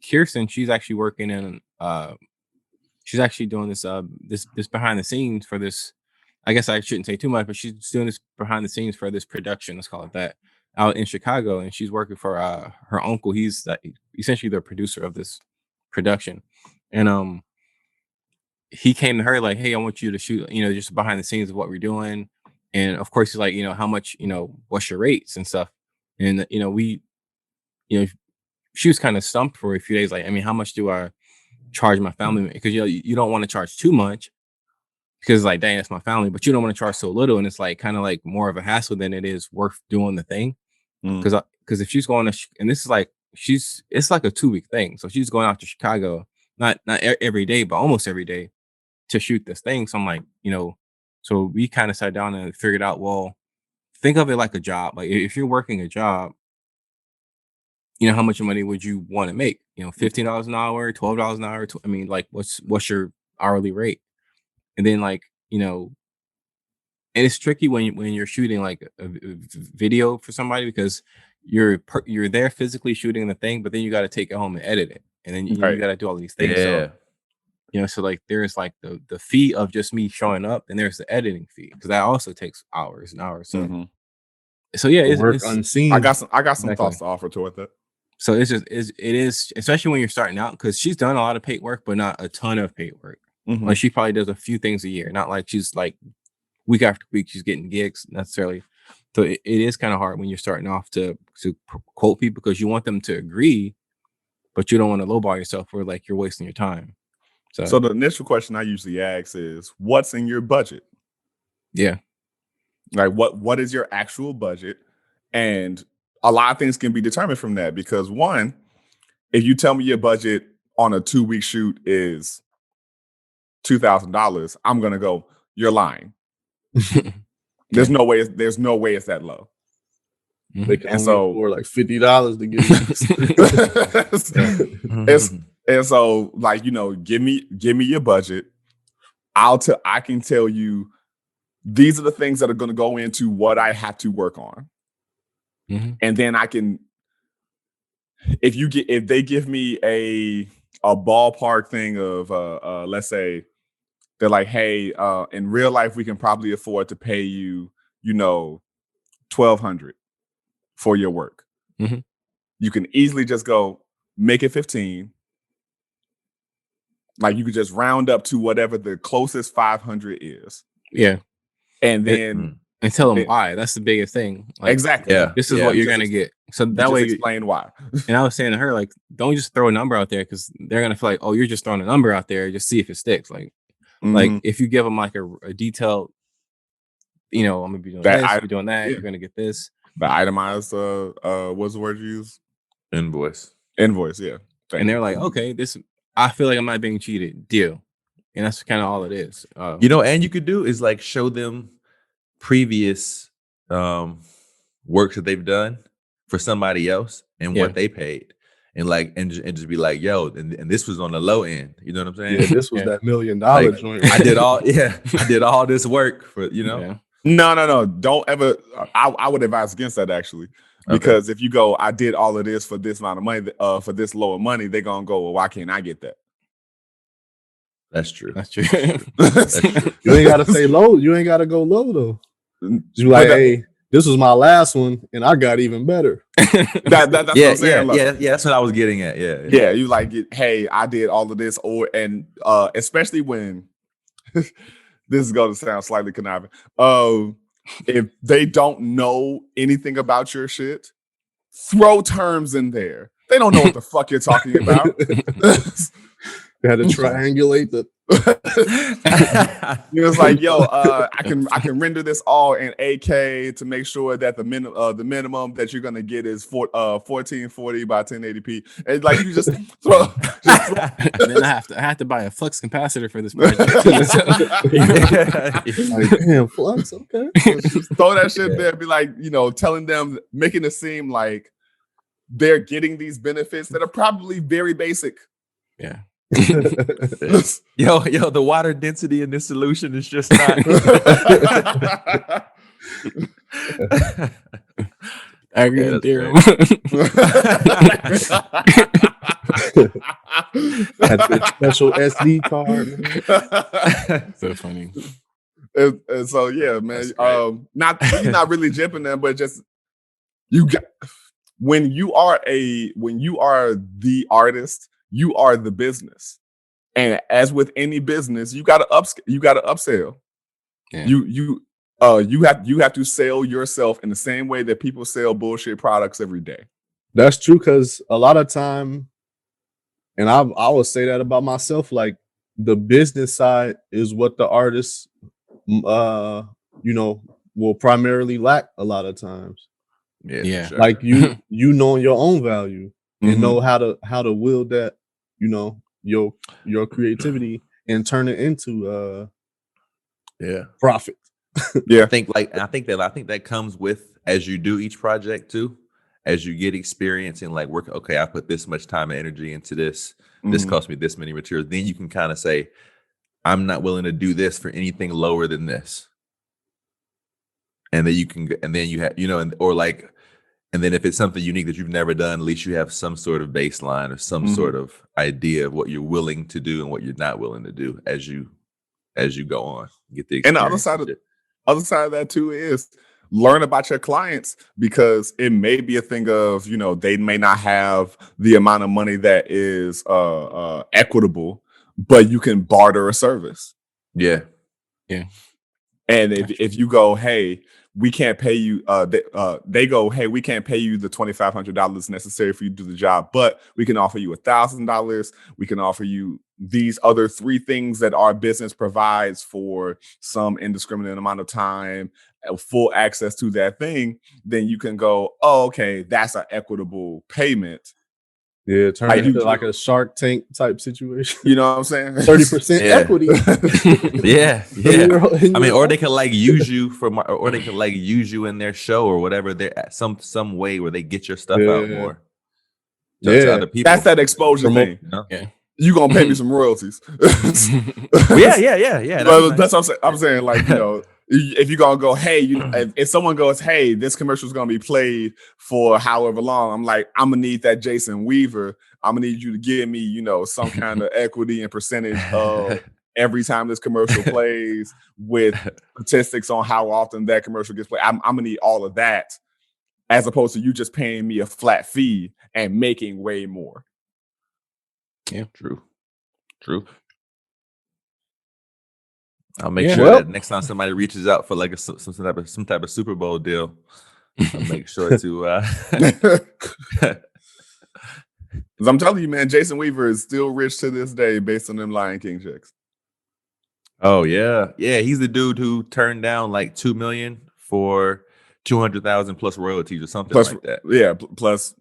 D: Kirsten, she's actually working in she's actually doing this this behind the scenes for this. I guess I shouldn't say too much, but she's doing this behind the scenes for this production, let's call it that, out in Chicago, and she's working for her uncle. He's essentially the producer of this production, and he came to her like, hey, I want you to shoot, you know, just behind the scenes of what we're doing. And of course he's like, you know, how much, you know, what's your rates and stuff. And you know, she was kind of stumped for a few days, like, I mean, how much do I charge my family? Because, you know, you don't want to charge too much because, like, dang, that's my family, but you don't want to charge so little, and it's like kind of like more of a hassle than it is worth doing the thing. Because if she's going to, and this is like it's like a 2-week thing, so she's going out to Chicago, not every day, but almost every day to shoot this thing. So I'm like, you know, so we kind of sat down and figured out, well, think of it like a job. Like if you're working a job, you know, how much money would you want to make? You know, $15 an hour, $12 an hour. I mean, like, what's your hourly rate? And then, like, you know, and it's tricky when you're shooting like a video for somebody because you're there physically shooting the thing, but then you got to take it home and edit it, and then you got to do all these things.
C: Yeah.
D: So, you know, so like there's like the fee of just me showing up, and there's the editing fee because that also takes hours and hours. So, so yeah, it's
E: unseen.
B: I got some thoughts to offer toward that.
D: So it is especially when you're starting out, because she's done a lot of paid work, but not a ton of paid work. Like she probably does a few things a year, not like she's like week after week she's getting gigs necessarily. So it is kind of hard when you're starting off to quote people because you want them to agree, but you don't want to lowball yourself where like you're wasting your time.
B: So the initial question I usually ask is, what's in your budget?
D: Yeah.
B: Like what is your actual budget? And a lot of things can be determined from that, because one, if you tell me your budget on a 2-week shoot is $2,000, I'm gonna go, you're lying. There's no way it's that low.
E: They can only afford like $50 to give you.
B: And so, like, you know, give me your budget. I can tell you these are the things that are going to go into what I have to work on. And then I can, if they give me a ballpark thing of let's say they're like, hey, in real life, we can probably afford to pay you, $1,200 for your work.
D: Mhm.
B: You can easily just go make it 15. Like you could just round up to whatever the closest 500 is.
D: Yeah.
B: And then
D: and tell them why. That's the biggest thing. Like,
B: exactly.
C: Yeah.
D: this is what you're gonna get. So that way,
B: explain why.
D: And I was saying to her, like, don't just throw a number out there because they're gonna feel like, oh, you're just throwing a number out there, just see if it sticks. Like if you give them like a detailed, I'm gonna be doing this, you're doing that, you're gonna get this.
B: The itemized, what's the word you use?
C: Invoice,
B: yeah.
D: And they're like, okay, I feel like I'm not being cheated. Deal. And that's kind of all it is.
C: And you could do is like show them previous works that they've done for somebody else and what they paid. And just be like, yo, and this was on the low end. You know what I'm saying?
E: Yeah, this was that $1 million joint.
C: I did all this work for,
B: No. Don't ever. I would advise against that actually, because if you go, I did all of this for this amount of money, for this lower money, they're gonna go, well, why can't I get that?
C: That's true.
D: That's true.
E: You ain't gotta say low. You ain't gotta go low though. You like, hey, this was my last one, and I got even better.
B: That's what I'm saying.
C: Yeah, that's what I was getting at.
B: Yeah. You like, hey, I did all of this, and especially when. This is going to sound slightly conniving. If they don't know anything about your shit, throw terms in there. They don't know what the fuck you're talking about.
E: You had to triangulate the.
B: It was like, yo, I can render this all in 8K to make sure that the minimum that you're gonna get is 1440 by 1080p. And like you just throw.
D: And then I have to buy a flux capacitor for this project.
E: Like, damn, flux, okay.
B: Just throw that shit there. Be like, telling them, making it seem like they're getting these benefits that are probably very basic.
D: Yeah.
C: yo, the water density in this solution is just not.
D: Agree theorem.
E: Had the special SD card.
D: So funny.
B: And so yeah, man. You're not really jipping them, but just when you are the artist, you are the business. And as with any business, you gotta upsell.
D: Yeah.
B: You have to sell yourself in the same way that people sell bullshit products every day.
E: That's true, because a lot of time, and I would say that about myself, like the business side is what the artists will primarily lack a lot of times.
D: Yeah.
C: Sure.
E: Like you know your own value and know how to wield that, your creativity and turn it into profit.
B: Yeah.
C: I think that comes with, as you do each project too, as you get experience in like work, okay, I put this much time and energy into this. This cost me this many materials. Then you can kind of say, I'm not willing to do this for anything lower than this. And then you can, and then you have, and then if it's something unique that you've never done, at least you have some sort of baseline or some sort of idea of what you're willing to do and what you're not willing to do as you go on. Get the experience.
B: And the other side of that too is learn about your clients, because it may be a thing of, they may not have the amount of money that is equitable, but you can barter a service.
C: Yeah.
D: Yeah.
B: And if you go, hey, we can't pay you. They go, hey, we can't pay you the $2,500 necessary for you to do the job, but we can offer you $1,000. We can offer you these other 3 things that our business provides for some indiscriminate amount of time, full access to that thing. Then you can go, oh, okay, that's an equitable payment.
E: Yeah, turn it into like a Shark Tank type situation.
B: You know what I'm saying?
E: 30% equity.
C: Yeah. I mean, or they can like use you or they can like use you in their show or whatever. They're at some way where they get your stuff out more. To other people.
B: That's that exposure thing.
D: Yeah.
B: You gonna pay me some royalties?
C: Yeah.
B: That's what I'm saying. Like, if you're gonna go, hey, if someone goes, hey, this commercial is gonna be played for however long, I'm like, I'm gonna need that Jason Weaver. I'm gonna need you to give me, some kind of equity and percentage of every time this commercial plays with statistics on how often that commercial gets played. I'm gonna need all of that, as opposed to you just paying me a flat fee and making way more.
C: Yeah, true. I'll make sure
E: Well-
C: that next time somebody reaches out for like some type of Super Bowl deal, I'll make sure to.
B: Because I'm telling you, man, Jason Weaver is still rich to this day based on them Lion King checks.
C: Oh yeah, he's the dude who turned down like $2 million for 200,000 plus royalties or something
B: Plus,
C: like that.
B: yeah, plus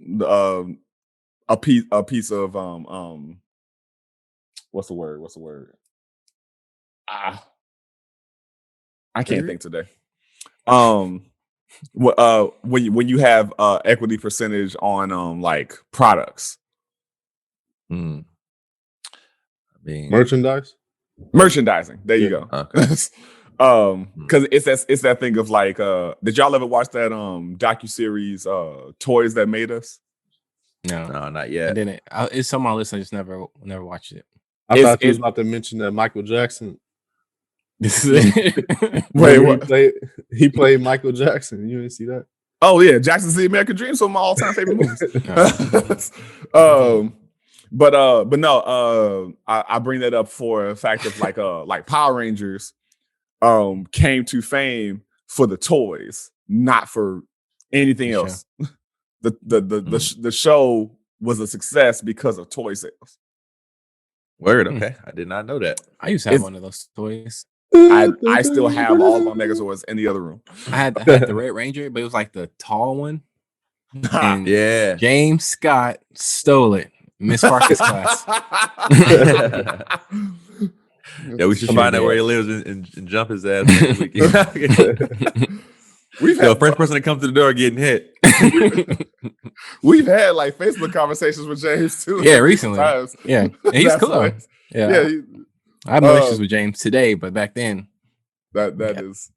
B: a piece of what's the word? I can't think today. When you have equity percentage on like products.
C: I mean,
B: Merchandising. There you go.
C: Okay.
B: Because it's that thing of like, did y'all ever watch that docuseries Toys That Made Us?
D: No,
C: not
D: I
C: yet.
D: didn't. It's on my list. I just never watched it.
E: I thought you was about to mention that Michael Jackson.
D: This is it.
B: Wait, what?
E: He played Michael Jackson. You didn't see that?
B: Oh yeah, Jackson's The American Dream, some of my all-time favorite movies. But no, I bring that up for a fact of like Power Rangers came to fame for the toys, not for anything else. The show was a success because of toy sales.
C: Word, okay. I did not know that.
D: I used to have one of those toys.
B: I still have all of my Megazords in the other room.
D: I had the Red Ranger, but it was like the tall one. And
C: Yeah.
D: James Scott stole it. Miss Parker's class.
C: Yeah, we should find out where he lives and jump his ass next weekend.
B: We've had
C: first person to come to the door getting hit.
B: We've had like Facebook conversations with James too.
D: Yeah, recently.
B: Times.
D: Yeah, and he's
B: That's
D: cool.
B: nice.
D: Yeah,
B: Yeah,
D: I have no issues with James today, but back then,
B: that is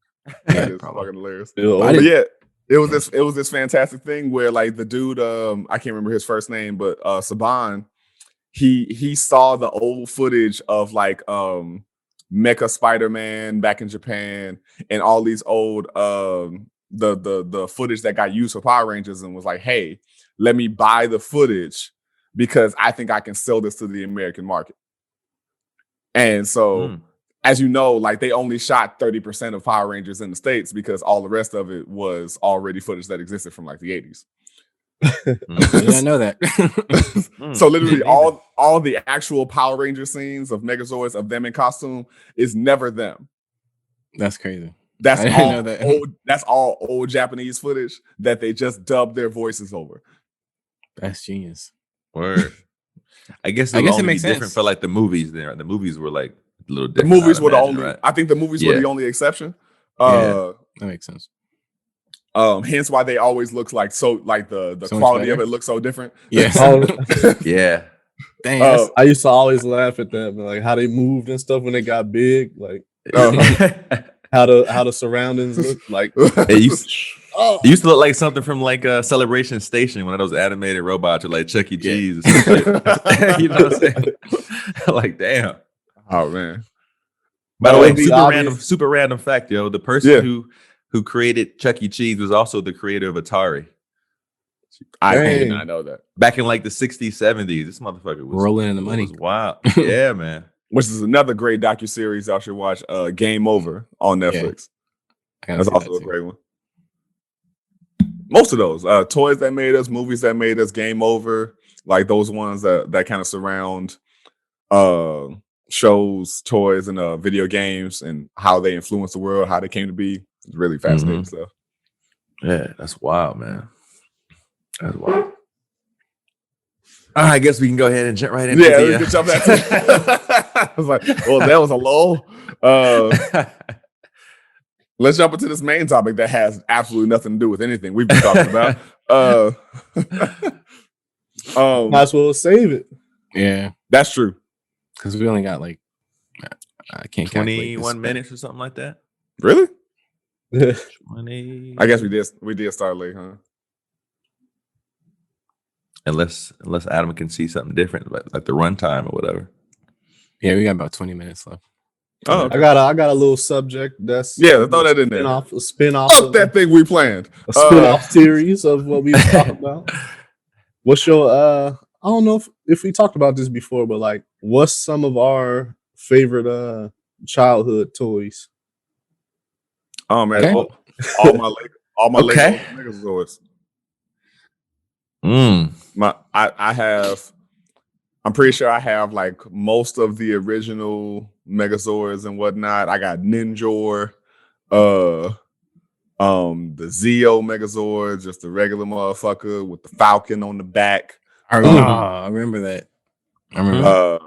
B: fucking hilarious. But yeah, it was this fantastic thing where like the dude, I can't remember his first name, but Saban, he saw the old footage of like Mecha Spider-Man back in Japan and all these old the footage that got used for Power Rangers and was like, hey, let me buy the footage because I think I can sell this to the American market. And so, as you know, like they only shot 30% of Power Rangers in the States because all the rest of it was already footage that existed from like the 80s.
D: I didn't know that.
B: So literally all the actual Power Ranger scenes of Megazords of them in costume is never them.
D: That's crazy.
B: That's
D: I didn't
B: all
D: know that.
B: That's all old Japanese footage that they just dubbed their voices over.
D: That's genius.
C: Word. I guess it makes sense different for like the movies there. The movies were like a little different.
B: The movies were the only right? I think the movies were the only exception.
D: That makes sense.
B: Hence why they always look like so like the so quality of it looks so different.
D: Yes.
C: Yeah.
D: Dang,
E: I used to always laugh at them, like how they moved and stuff when they got big, like how the surroundings look like.
C: It used to look like something from like a Celebration Station, one of those animated robots or like Chuck E. Cheese. Yeah. You know what I'm saying? Like, damn.
B: Oh man.
C: By the way, super random fact, yo. The person who created Chuck E. Cheese was also the creator of Atari.
B: I did not know that.
C: Back in like the 60s, 70s, this motherfucker was
D: rolling in the money.
C: Wow. Yeah, man.
B: Which is another great docuseries y'all should watch, Game Over on Netflix. Yeah. That's also a great one. Most of those Toys That Made Us, Movies That Made Us, Game Over, like those ones that kind of surround shows, toys, and video games and how they influence the world, how they came to be. It's really fascinating stuff.
C: Yeah, that's wild, man. That's wild. I guess we can go ahead and jump right into
B: we can jump back to I was like, well, that was a lull. Let's jump into this main topic that has absolutely nothing to do with anything we've been talking about.
E: Might as well save it.
D: Yeah,
B: that's true.
D: Because we only got like I can't
C: 21 minutes or something like that.
B: Really?
C: 20.
B: I guess we did start late, huh?
C: Unless Adam can see something different, like the runtime or whatever.
D: Yeah, we got about 20 minutes left.
B: Oh,
E: I got a little subject that's
B: yeah. Throw that in there.
E: a spin-off
B: Fuck that thing we planned.
E: a spin-off series of what we were talking about. What's your I don't know if we talked about this before, but like what's some of our favorite childhood toys?
B: Oh man,
D: Okay.
B: all my
C: Okay.
B: Lego Megazords.
C: Mm.
B: I'm pretty sure I have like most of the original Megazords and whatnot. I got Ninjor, the Zeo Megazord, just the regular motherfucker with the Falcon on the back.
D: I remember that. I remember that.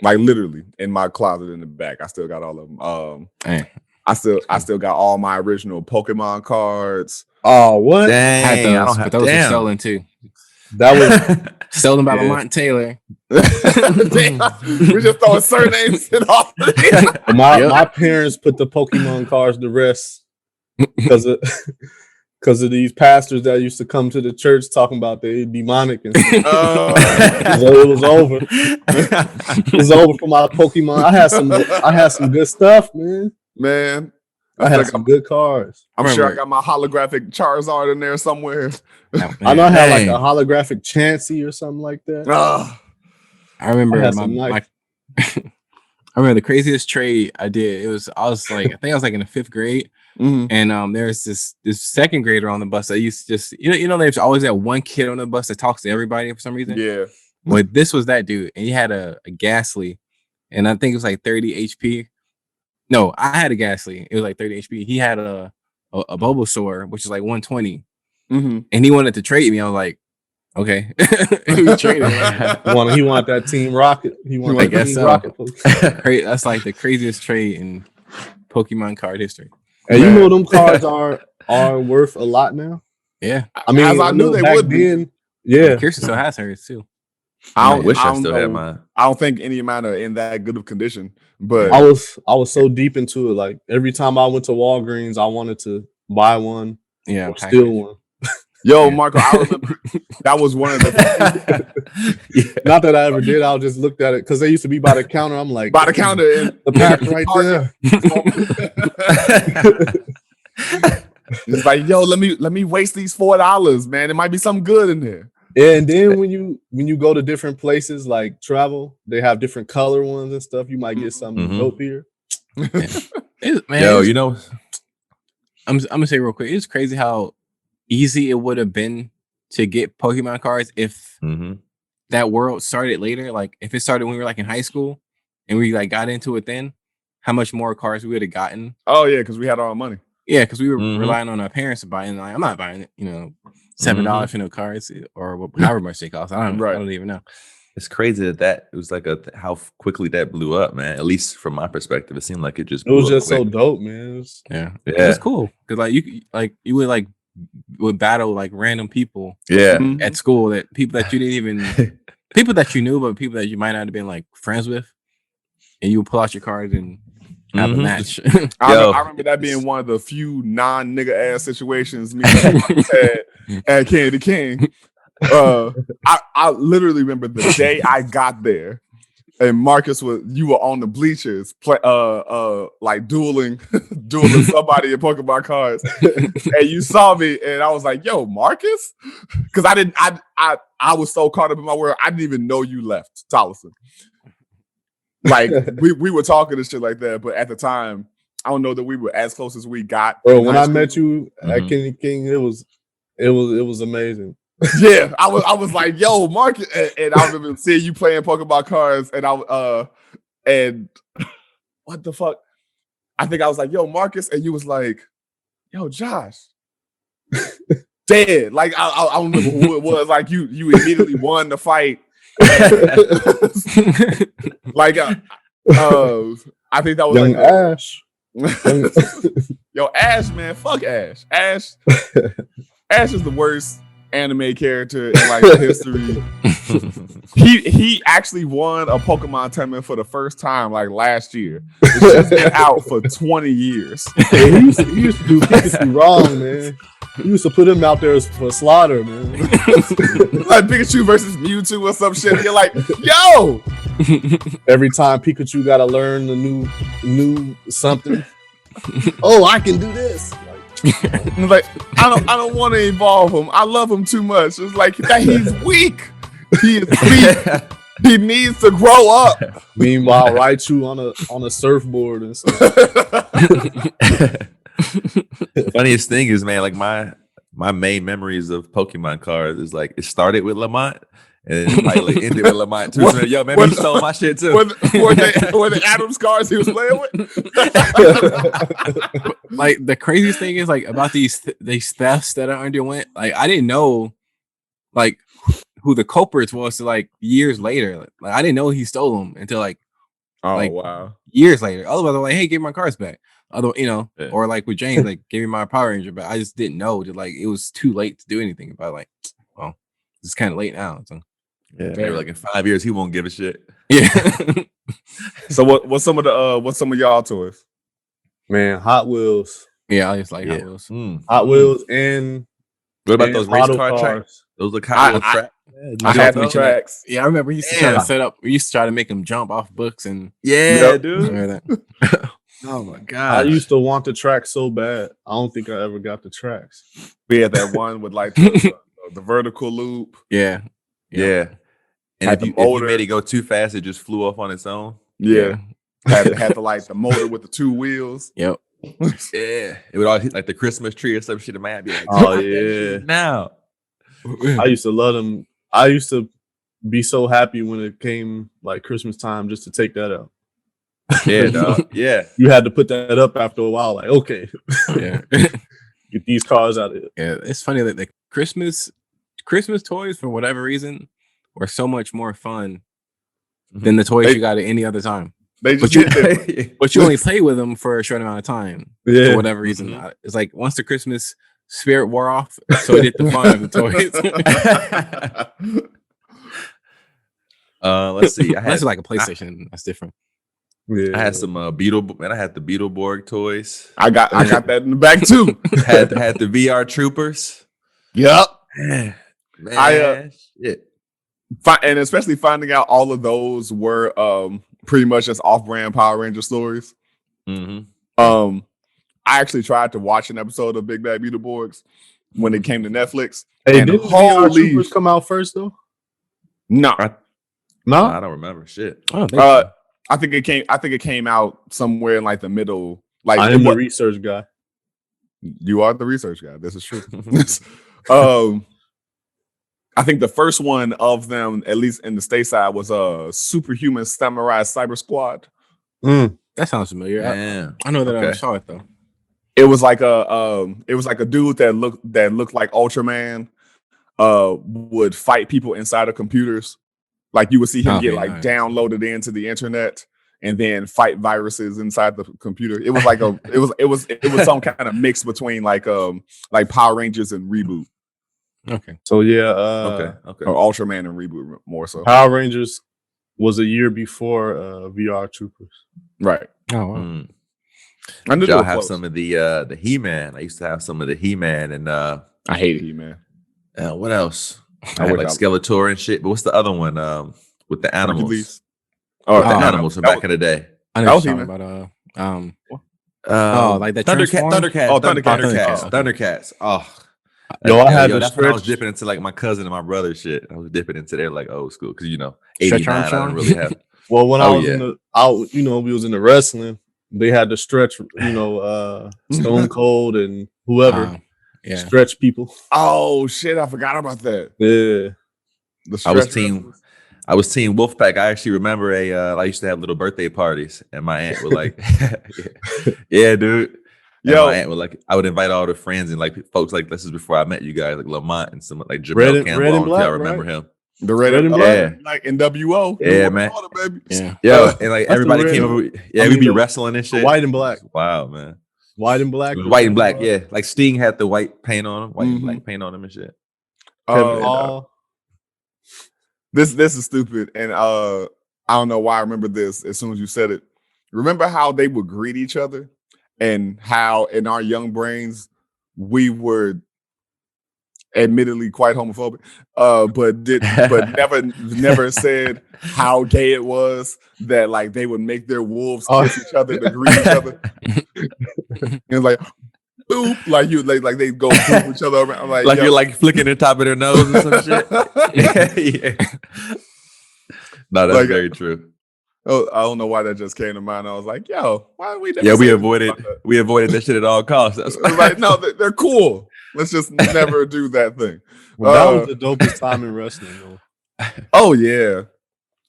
B: Like literally in my closet in the back. I still got all of them.
D: Hey.
B: I still got all my original Pokemon cards.
E: Oh, what?
C: Dang,
D: I had those,
C: I don't
D: but
C: have.
D: those were
C: Damn.
D: stolen too.
E: That was
D: Stolen by
C: Yeah.
D: Lamont and Taylor.
B: Damn, we're just throwing surnames and all.
E: my parents put the Pokemon cards to rest because of these pastors that used to come to the church talking about they demonic and stuff. So it was over. It was over for my Pokemon. I had some good stuff, man.
B: Man,
E: I had some good cards.
B: I'm sure I
D: Remember-
B: got my holographic Charizard in there somewhere.
E: I know I had like
C: Dang.
E: a holographic Chansey or something like that.
D: I remember
E: I had
D: my
E: some nice-
D: I remember the craziest trade I did. I was like, I think I was like in the 5th grade.
B: Mhm.
D: And there's this second grader on the bus that used to just there's always that one kid on the bus that talks to everybody for some reason.
B: Yeah.
D: But this was that dude, and he had a Ghastly, and I think it was like 30 HP. No, I had a Ghastly. It was like 30 HP. He had a Bulbasaur, which is like 120,
B: Mm-hmm.
D: and he wanted to trade me. I was like, okay, we traded.
E: He wanted that Team Rocket. He
D: I
E: wanted that
D: guess
E: Team
D: so.
E: Rocket.
D: That's like the craziest trade in Pokemon card history.
E: And you know them cards are worth a lot now.
D: Yeah,
E: I mean,
B: As I knew they
E: back
B: would be.
E: then. Yeah,
D: Kirsten still has hers too.
C: I wish I
B: don't
C: still
B: know.
C: had mine.
B: I don't think any of mine are in that good of condition. But
E: I was so deep into it. Like every time I went to Walgreens, I wanted to buy one
D: Yeah,
E: or steal one.
B: yo, Marco, I remember that was one of the
E: Not that I ever did. I just looked at it because they used to be by the counter. I'm like,
B: by the counter. And
E: the pack right there.
B: it's like, yo, let me waste these $4, man. It might be something good in there.
E: And then when you go to different places like travel, they have different color ones and stuff. You might get something
C: Mhm.
E: dopier.
D: Man,
C: Yo, you know,
D: I'm gonna say real quick, it's crazy how easy it would have been to get Pokemon cards if
C: mhm.
D: that world started later. Like if it started when we were like in high school and we like got into it then, how much more cards we would have gotten.
B: Oh yeah, because we had all our money.
D: Yeah, because we were
C: Mhm.
D: relying on our parents to buy, and like I'm not buying it, $7 for no cards or however much they cost. I don't even know.
C: It's crazy that it was like how quickly that blew up, man. At least from my perspective, it seemed like it just
E: It was
C: blew up
E: just so
C: quick.
E: dope, man. It was-
D: Yeah,
C: Yeah.
D: it was cool because you would battle like random people
C: Yeah.
B: Mhm.
D: at school that people that you didn't even people that you knew, but people that you might not have been like friends with, and you would pull out your cards and have a
C: Mhm.
D: match.
B: I remember that being one of the few non-nigga ass situations me and Marcus had at Candy King. I literally remember the day I got there, and Marcus you were on the bleachers, like dueling somebody in Pokemon cards, and you saw me, and I was like, "Yo, Marcus," because I was so caught up in my world, I didn't even know you left Tolleson. Like we were talking and shit like that, but at the time, I don't know that we were as close as we got.
E: Bro,
B: in
E: when
B: high
E: I
B: school.
E: met you at
C: Mhm.
E: Kenny King, it was amazing.
B: Yeah, I was like, yo, Marcus, and I remember seeing you playing Pokemon cards, and and what the fuck? I think I was like, yo, Marcus, and you was like, yo, Josh. Dead. Like I don't remember who it was. Like you immediately won the fight. Like I think that was
E: Young
B: like
E: Ash.
B: yo, Ash, man, fuck Ash. Ash is the worst anime character in like history. He actually won a Pokemon tournament for the first time like last year. It's just been out for 20 years.
E: He used to do Pikachu wrong, man. He used to put him out there for slaughter, man.
B: Like Pikachu versus Mewtwo or some shit. You're like, yo,
E: Every time Pikachu got to learn the new something. Oh, I can do this.
B: Like I don't want to evolve him. I love him too much. It's like that he's weak. He is weak. He needs to grow up.
E: Meanwhile, Raichu on a surfboard and stuff.
C: Funniest thing is, man, like my main memories of Pokemon cards is like it started with Lamont and then like ended with Lamont too. So, yo, man, you stole my shit too.
B: Were the Adams cards he was playing with?
D: Like the craziest thing is like about these thefts that I underwent. Like I didn't know like who the culprits was till like years later. Like I didn't know he stole them until like
B: wow,
D: years later. Otherwise, I'm like, hey, give me my cards back. Other,
C: Yeah.
D: or like with James, like give me my Power Ranger, but I just didn't know that like it was too late to do anything about. Like, well, it's kind of late now. So.
C: Yeah, they were like in 5 years he won't give a shit.
D: Yeah.
B: So what's some of y'all toys?
E: Man, Hot Wheels.
D: Yeah, I just like Hot
C: Yeah.
D: Wheels.
E: Hot Wheels and
C: What about
E: and
C: those race
E: model
C: car
E: cars.
C: tracks? Those look Hot Wheels track.
B: I had the tracks.
D: Yeah, I remember we used to try to set up. We used to try to make them jump off books and
C: Yeah,
B: Yep.
C: dude.
D: remember that.
C: Oh my
E: I
C: god.
E: used to want the tracks so bad. I don't think I ever got the tracks.
B: We had that one with like the vertical loop.
D: Yeah.
C: Yeah. And
B: Had
C: if you
B: the motor.
C: made it go too fast, it just flew off on its own.
B: Yeah, had the like the motor with the two wheels.
D: Yep.
C: Yeah. It would always hit like the Christmas tree or some shit. It might be like,
E: Oh,
C: "Drop that
E: yeah.
C: shit now."
E: I used to love them. I used to be so happy when it came like Christmas time just to take that out.
C: Yeah, dog. Yeah.
E: You had to put that up after a while. Like, okay,
D: Yeah.
E: get these cars out of here.
D: Yeah. It's funny that the Christmas toys, for whatever reason, were so much more fun than the toys you got at any other time.
B: They just
D: But you-
B: get there.
D: But you only play with them for a short amount of time.
E: Yeah.
D: For whatever reason. It's like once the Christmas spirit wore off, so did the fun of the toys.
C: Let's see. I
D: Unless
C: had
D: it's like a PlayStation, that's different.
E: Yeah.
C: I had some man. I had the Beetleborg toys.
B: I got that in the back too.
C: had the VR Troopers.
B: Yep.
C: Man, shit.
B: And especially finding out all of those were pretty much just off-brand Power Ranger stories.
C: Mm-hmm.
B: I actually tried to watch an episode of Big Bad Beetleborgs when it came to Netflix.
E: Hey,
B: and
E: didn't VR
B: holy
E: Troopers come out first though?
B: no,
E: No.
C: I don't remember shit.
D: Oh, thank you.
B: I think it came out somewhere in like the middle. Like
E: I am the research guy.
B: you are the research guy. This is true. I think the first one of them, at least in the stateside, was a Superhuman Samurai Cyber Squad.
D: That sounds familiar.
C: Damn.
D: I know that I
C: Okay.
D: saw it though.
B: It was like a dude that looked like Ultraman. Would fight people inside of computers. Like you would see him
D: Okay,
B: get like
D: nice.
B: downloaded into the internet and then fight viruses inside the computer. It was like it was some kind of mix between like Power Rangers and Reboot.
D: Okay.
E: So yeah,
C: Okay.
B: Or Ultraman and Reboot more so.
E: Power Rangers was a year before VR Troopers.
B: Right.
D: Oh wow.
C: Mm.
B: I knew
C: Did
B: they
C: y'all
B: were
C: have
B: close.
C: some of the He-Man? I used to have some of the He-Man and
B: I hated He-Man.
C: what else?
B: I
C: I had
B: wish
C: like
B: I-
C: Skeletor and shit. But what's the other one? With the animals.
B: Hercules.
C: With the
D: Oh,
C: animals from back in the day.
D: I
B: That
D: know
B: was
D: you're talking
B: He-Man.
D: about like the
C: Thundercats.
B: Oh,
C: Thundercats.
B: Thundercats.
C: Thundercats. Oh.
E: Yo, I had the
C: that's when I was
E: stretch.
C: dipping into like my cousin and my brother shit. I was dipping into their like old school because
D: Stretch
C: 89. I
D: Armstrong?
C: didn't really have.
E: Well, when I
C: Oh,
E: was
C: yeah.
E: we was in the wrestling. They had the stretch, Stone Cold and whoever
D: yeah.
E: stretch people.
B: Oh shit! I forgot about that.
E: Yeah,
B: The
C: I was
B: stretch
C: team.
B: wrestlers.
C: I was Team Wolfpack. I actually remember I used to have little birthday parties, and my aunt would like, yeah, dude. And
B: Yo.
C: my aunt would like, I would invite all the friends and like folks like this is before I met you guys, like Lamont and some like
E: Red
C: Jamel
E: and-
C: Campbell.
E: Red and
C: I don't know if y'all
E: Black,
C: remember
E: right?
C: him?
B: The red,
E: Red and
B: and
C: Black.
B: like NWO.
C: Yeah,
B: New World
C: man.
B: Order, baby.
D: Yeah.
C: Yeah, and like
E: That's the
C: everybody
E: red
C: came
E: and-
C: over. Yeah,
E: I
C: we'd
E: mean,
C: be
E: the-
C: wrestling and shit.
E: white and black,
C: Wow, man.
E: white and black,
C: It was white and black. Yeah, like Sting had the white paint on him, white and
B: Mhm.
C: black paint on him and shit.
E: Kevin
B: Uh,
E: Hall.
B: This is stupid, and I don't know why I remember this as soon as you said it. Remember how they would greet each other, and how in our young brains we would admittedly quite homophobic, but never said how gay it was that like they would make their wolves kiss each other to greet each other. It's like boop, like you like they go boop each other around, like
C: you're like flicking the top of their nose or some shit. Yeah. No, that's very true.
B: Oh, I don't know why that just came to mind. I was like, yo, why are we?
C: We avoided that shit at all costs. That's
B: like, no, they're cool. Let's just never do that thing.
E: Well, that was the dopest time in wrestling, though.
B: Oh yeah,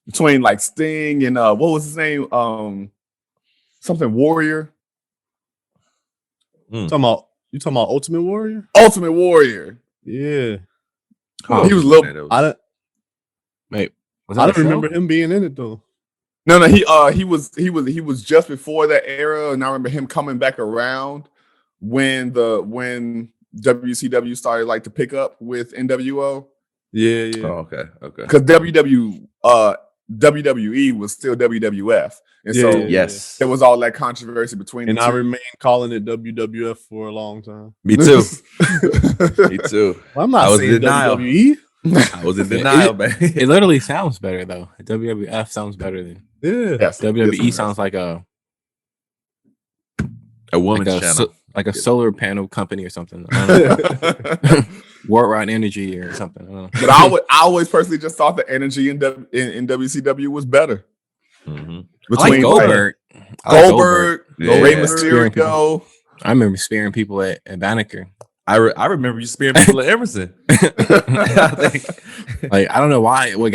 B: between like Sting and what was his name? Something Warrior.
E: You talking about Ultimate Warrior?
B: Ultimate Warrior.
E: Yeah.
B: He was a little.
E: I don't remember him being in it though.
B: No, he was just before that era, and I remember him coming back around when WCW started like to pick up with NWO.
E: Yeah.
C: Oh, okay.
B: Because WWE was still WWF, and so
C: yes,
B: there was all that controversy between.
E: And I remain calling it WWF for a long time.
C: Me too. Me too.
E: Well, I'm not saying WWE.
C: I was in denial, man.
D: It literally sounds better though. WWF sounds better than WWE. Sounds like a
C: woman's channel,
D: like a solar panel company or something. War Rod Energy or something. I don't know.
B: But I always personally just thought the energy in WCW was better.
C: Mm-hmm.
D: Between Goldberg,
B: Rey Mysterio.
D: I remember spearing people at Banneker.
C: I remember you spearing people at Emerson.
D: Like I don't know why it would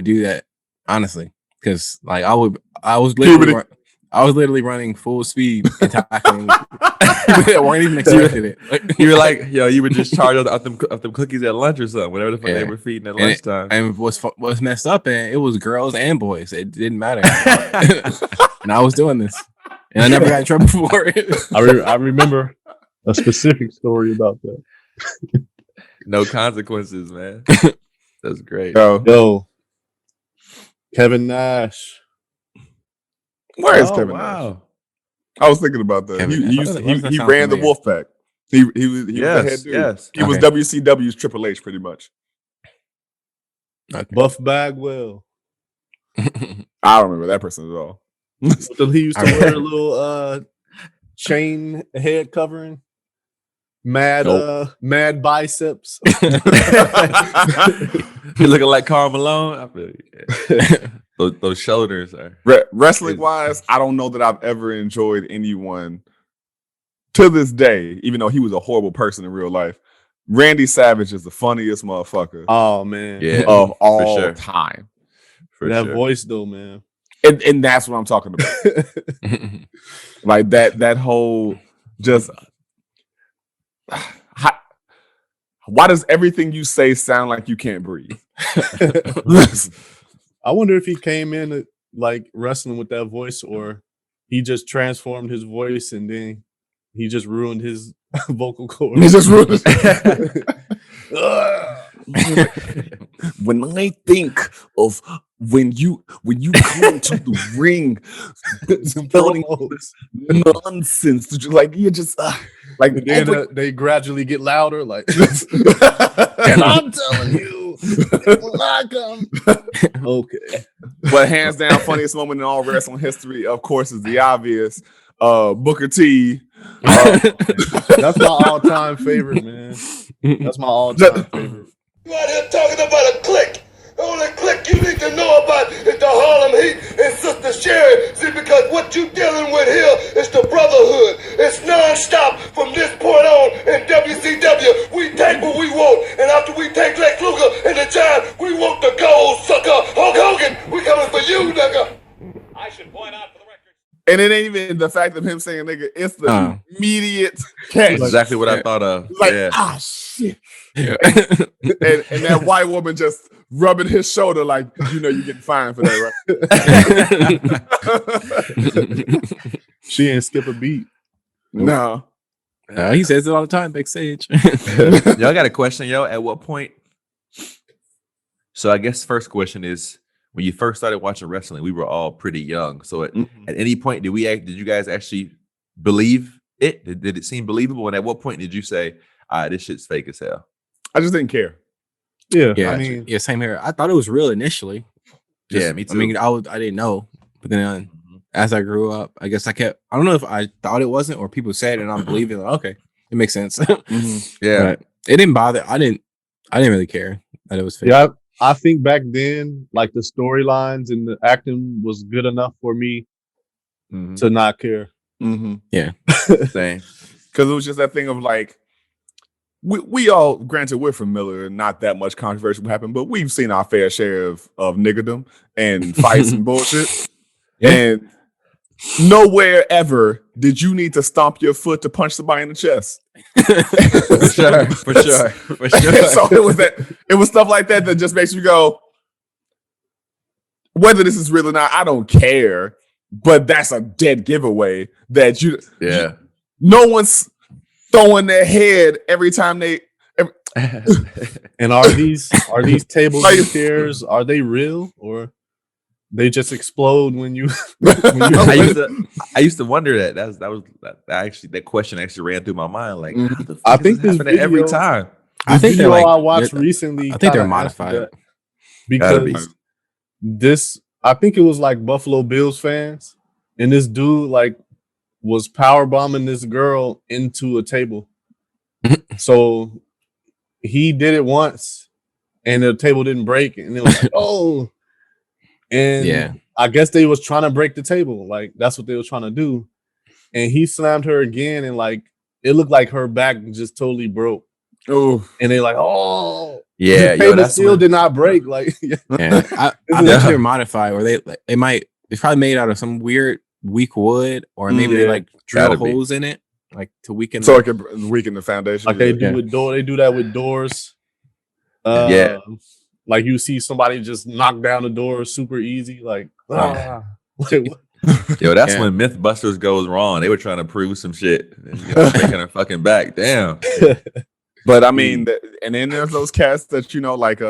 D: do that, honestly, because like I was literally running full speed and tackling. They weren't even expecting it.
C: You were like, yo, you were just charged off them cookies at lunch or something, whatever the fuck they were feeding at lunchtime.
D: And what's messed up, and it was girls and boys. It didn't matter. And I was doing this, and I never got in trouble for it.
E: I remember a specific story about that.
C: No consequences, man. That's great.
E: Yo, Kevin Nash.
B: Where is Kevin Nash? I was thinking about that. He ran the Wolfpack. He was the head dude.
C: Yes.
B: He was WCW's Triple H pretty much.
D: Okay.
E: Buff Bagwell.
B: I don't remember that person at all.
E: So he used to wear a little chain head covering. Mad biceps.
C: You're looking like Karl Malone. I feel those shoulders are
B: wrestling wise. I don't know that I've ever enjoyed anyone to this day, even though he was a horrible person in real life. Randy Savage is the funniest motherfucker.
E: Oh man,
B: of all time.
C: For
E: that
C: sure.
E: voice though, man,
B: and that's what I'm talking about. Like that whole just. Why does everything you say sound like you can't breathe?
E: I wonder if he came in like wrestling with that voice, or he just transformed his voice and then he just ruined his vocal cords.
B: He just ruined When I think of when you come into the ring, spelling nonsense, like you're just like
E: then they gradually get louder, like. And I'm telling you, when I come. Okay,
B: but hands down, funniest moment in all wrestling history, of course, is the obvious Booker T.
E: That's my all-time favorite, man. That's my all-time favorite.
F: You out here talking about a clique. The only clique you need to know about is the Harlem Heat and Sister Sherry. See, because what you dealing with here is the brotherhood. It's non-stop from this point on in WCW. We take what we want, and after we take Lex Luger and the Giant, we want the gold sucker. Hulk Hogan, we coming for you, nigga. I should point out for the record.
B: And it ain't even the fact of him saying nigga, it's the immediate catch.
C: That's exactly what I thought of.
B: Like, shit. Yeah. and that white woman just rubbing his shoulder like, you know, you getting fined for that,
E: right? She didn't skip a beat.
B: No.
D: He says it all the time backstage.
C: Y'all got a question, yo? At what point? So I guess first question is, when you first started watching wrestling, we were all pretty young. So at any point, did you guys actually believe it? Did it seem believable? And at what point did you say, this shit's fake as hell?
B: I just didn't care.
E: Yeah,
D: Yeah,
E: I mean,
D: yeah, same here. I thought it was real initially.
C: Yeah, me too.
D: I mean, I didn't know, but then as I grew up, I guess I don't know if I thought it wasn't or people said it and I believe it. Like, okay, it makes sense.
C: Yeah.
D: But it didn't bother. I didn't really care that it was fake.
E: yeah, I think back then, like the storylines and the acting was good enough for me to not care.
D: Yeah.
C: Same.
B: Because it was just that thing of like, we all, granted, we're familiar and not that much controversy will happen, but we've seen our fair share of niggerdom and fights and bullshit.
D: Yeah.
B: And nowhere ever did you need to stomp your foot to punch somebody in the chest.
C: For sure.
B: So it was stuff like that just makes you go, whether this is real or not, I don't care. But that's a dead giveaway that no one's throwing their head every time they.
E: And are these tables and chairs, are they real or they just explode when you?
C: I used to wonder that. That question actually ran through my mind. Like, how the fuck
E: I
C: is
E: think
C: this
E: this
C: happening every
E: video-
C: time.
D: I think they're
E: video
D: like
E: I watched recently.
D: I think they're
E: kinda
D: modified.
E: answered that because this. I think it was like Buffalo Bills fans, and this dude like was power bombing this girl into a table. So he did it once, and the table didn't break, and it was like, oh. And
D: Yeah.
E: I guess they was trying to break the table, like that's what they was trying to do, and he slammed her again, and like it looked like her back just totally broke.
B: Oh,
E: And they like, oh,
C: Yeah,
E: the table still did not break. Like,
D: Yeah. I think they're modified, or they it's probably made out of some weird weak wood, or maybe they like drill
C: Gotta be.
D: holes in it, like to weaken.
B: so it could weaken the foundation.
E: like they do with door, they do that with doors.
C: Yeah.
E: Like you see somebody just knock down the door super easy, like, like, what?
C: Yo, that's when Mythbusters goes wrong. They were trying to prove some shit, breaking her fucking back. Damn.
B: But I mean, and then there's those cats that like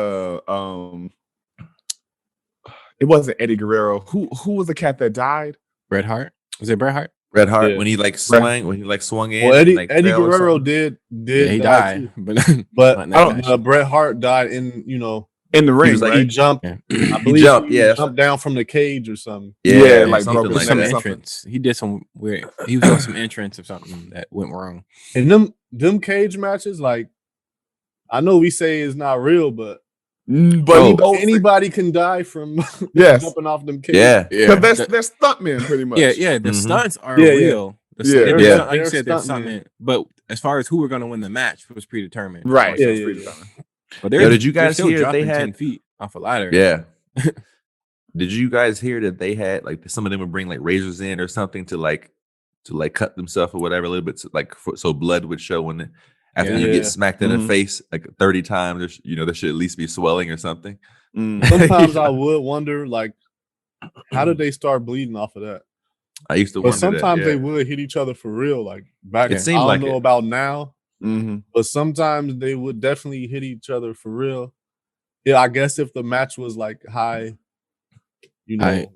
B: it wasn't Eddie Guerrero. Who was the cat that died?
D: Bret Hart. Was it Bret Hart?
C: Bret Hart
E: Yeah.
C: when he like swung in.
E: Well, Eddie
C: fell or
E: Guerrero
C: something.
E: did
D: he
E: die
D: died,
E: too.
D: but
E: But
D: not in that match.
E: Bret Hart died in
B: In the ring,
C: was like,
B: right?
E: he jumped.
D: Yeah.
E: I believe
C: jumped,
E: he
C: yeah.
E: jumped down from the cage or something.
B: Yeah, like
C: something
B: broke
C: like
D: some
C: that.
D: entrance. He did some weird. He was on some entrance or something that went wrong.
E: And them cage matches, like, I know we say it's not real, but anybody can die from
B: Yes.
E: jumping off them cages.
C: Yeah.
B: because they're stuntmen pretty much.
D: Yeah. The stunts are
E: Yeah,
D: real.
B: Yeah.
D: Like you said,
E: They're
D: there's something. But as far as who we're going to win the match was predetermined.
B: Right.
E: Yeah,
B: It's
E: yeah,
B: pretty
E: yeah.
B: stuntmen.
D: But
C: Did you
D: they're
C: guys
D: still
C: hear they
D: dropping 10
C: had?
D: feet off a ladder?
C: Yeah. Did you guys hear that they had like some of them would bring like razors in or something to cut themselves or whatever a little bit so blood would show when after you
E: Yeah.
C: get smacked in the face like 30 times, there should at least be swelling or something.
E: Sometimes I would wonder, like, how did they start bleeding off of that?
C: I used to
E: But
C: wonder
E: sometimes
C: that,
E: they
C: yeah.
E: would hit each other for real. Like back,
C: It seemed
E: I don't
C: like
E: know
C: it.
E: about now,
B: Mm-hmm.
E: but sometimes they would definitely hit each other for real. Yeah, I guess if the match was like high,
D: High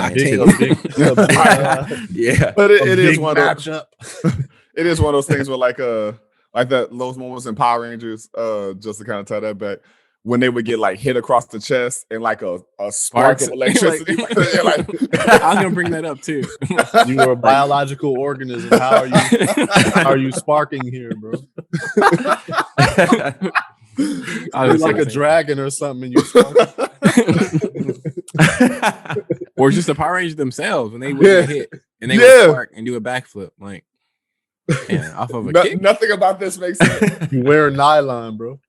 E: a big,
D: octane.
C: Yeah.
B: But it is
E: big
B: one of those,
E: matchup.
B: it is one of those things where like those moments in Power Rangers, just to kind of tie that back, when they would get like hit across the chest and like a spark
D: Sparks.
B: of electricity.
D: Like-
B: You're like,
D: I was gonna bring that up too.
E: You are a biological organism. How are you sparking here, bro? You're like a dragon or something. And you spark.
D: Or just the Power Rangers themselves when they would
B: Yeah.
D: get hit and they
B: Yeah.
D: would spark and do a backflip, like off of a
B: no-
D: kick.
B: nothing about this makes sense.
E: You wear nylon, bro.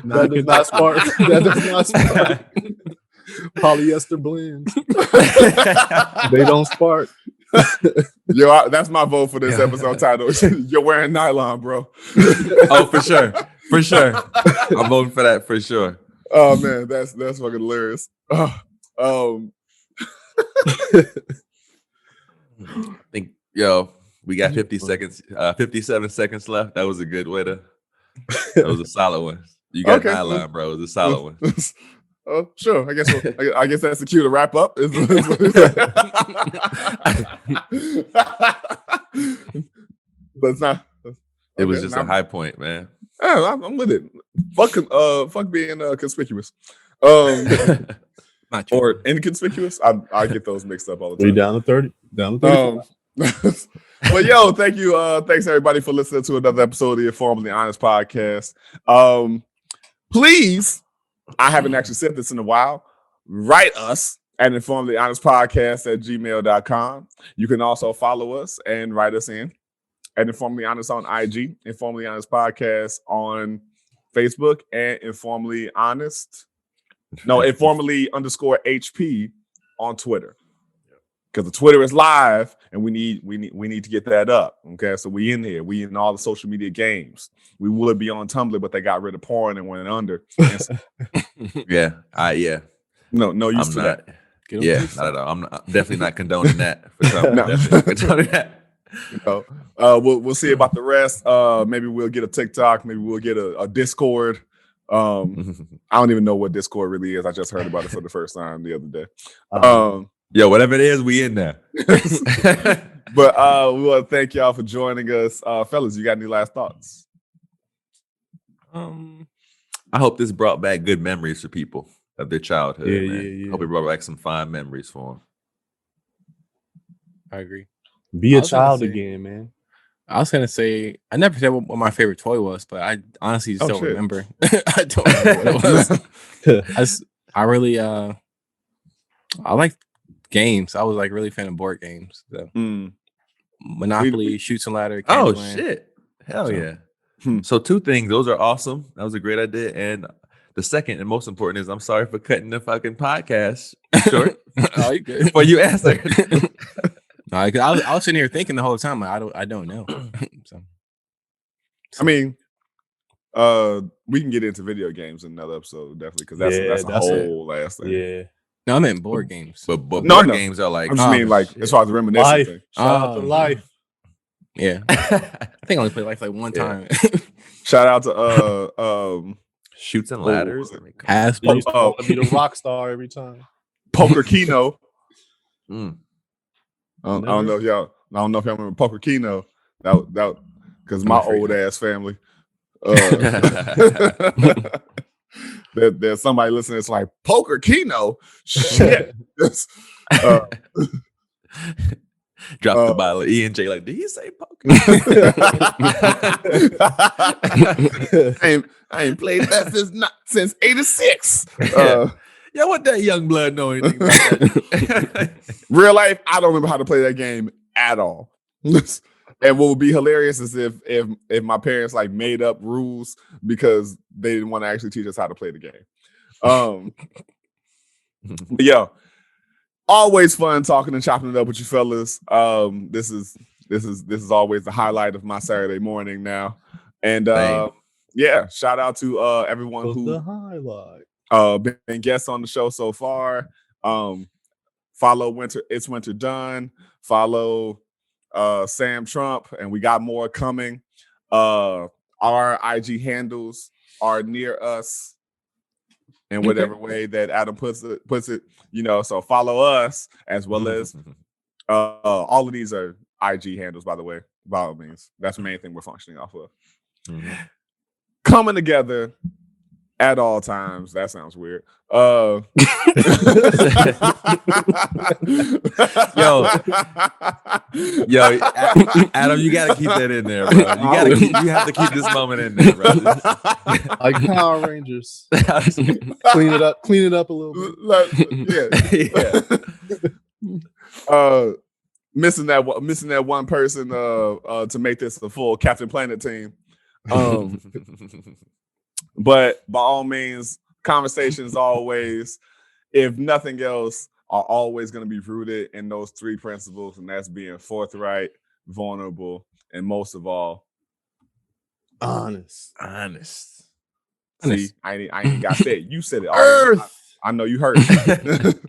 E: That does not spark. That does not spark. Polyester blends. They don't spark.
B: Yo, that's my vote for this episode title. You're wearing nylon, bro.
C: Oh, for sure. For sure. I'm voting for that for sure.
B: Oh man, that's fucking hilarious.
C: I think, we got 57 seconds left. That was a good way that was a solid one. You got
B: Okay.
C: nylon, bro. It was a solid one.
B: Oh, sure. I guess that's the cue to wrap up. But it's not.
C: It was just a high point, man.
B: Yeah, I'm with it. Fuck being conspicuous.
D: Not true.
B: Or inconspicuous. I get those mixed up all the time.
E: We down to 30. Down to 30.
B: But yo, thank you. Thanks everybody for listening to another episode of the InforMILLy Honest podcast. Please, I haven't actually said this in a while. Write us at InforMILLyHonestPodcast@gmail.com. You can also follow us and write us in at InforMILLy Honest on IG, InforMILLy Honest Podcast on Facebook, and InforMILLy Honest. No, InforMILLy_HP on Twitter. Because the Twitter is live and we need to get that up. Okay. So we in here. We in all the social media games. We would be on Tumblr, but they got rid of porn and went under.
C: Yeah.
B: No use to that.
C: Yeah, not at all. I'm definitely not condoning that. For sure.
B: No.
C: Definitely condoning that.
B: We'll see about the rest. Maybe we'll get a TikTok. Maybe we'll get a Discord. I don't even know what Discord really is. I just heard about it for the first time the other day.
C: Yo, whatever it is, we in there.
B: But we want to thank y'all for joining us. Fellas, you got any last thoughts?
C: I hope this brought back good memories for people of their childhood.
E: Yeah.
C: Hope it brought back some fine memories for them.
D: I agree.
E: Be
D: I
E: a
D: was gonna
E: child
D: say-
E: again, man.
D: I was gonna say I never said what my favorite toy was, but I honestly just don't
B: shit.
D: remember. I don't remember what it was. I really I like games. I was like really fan of board games. So. Monopoly, Shoots and Ladder.
C: Oh
D: Candyland.
C: shit! Hell
D: So-
C: yeah! So 2 things. Those are awesome. That was a great idea. And the second and most important is I'm sorry for cutting the fucking podcast short.
D: Oh, you good?
C: Before you answer.
D: No, I was sitting here thinking the whole time. Like, I don't know. So.
B: I mean, we can get into video games in another episode, definitely, because that's a
E: that's
B: whole last thing.
E: Yeah.
D: No, I meant board games.
C: But
B: No,
C: board
B: no.
C: games are like
B: I just mean like
C: shit.
B: as far as the reminiscent
E: Life.
B: thing.
E: Shout out to life.
D: Yeah, I think I only played Life like one
C: Yeah.
D: time.
B: Shout out to
C: Shoots and ladders. I mean, come on.
D: Ass
E: You used to
B: Oh.
E: want to be the rock star every time.
B: Poker Keno.
C: Mm.
B: I don't know if y'all remember Poker Keno. That because my old ass family. There's somebody listening that's like Poker Keno. Shit.
C: Drop the bottle of E&J like, did he say poker?
B: I ain't played that since 86.
C: Yeah, what that young blood know anything about that?
B: Real life, I don't remember how to play that game at all. And what would be hilarious is if my parents like made up rules because they didn't want to actually teach us how to play the game. But yeah, always fun talking and chopping it up with you fellas. This is always the highlight of my Saturday morning now. And yeah, shout out to everyone
E: Was the
B: who
E: highlight.
B: been guests on the show so far. Follow It's Winter Done. Follow Sam Trump, and we got more coming. Our IG handles are near us in whatever way that Adam puts it, you know. So follow us as well as all of these are IG handles, by the way. By all means, that's the main thing we're functioning off of. Coming together at all times. That sounds weird.
C: Yo, Adam, you gotta keep that in there, bro. You have to keep this moment in there, bro.
E: Like Power Rangers. Clean it up a little bit.
B: Missing that one person to make this a full Captain Planet team. But by all means, conversations always, if nothing else, are always going to be rooted in those 3 principles, and that's being forthright, vulnerable, and most of all,
E: Honest.
B: See, I ain't got to say it. You said it.
E: Earth.
B: I know you heard it.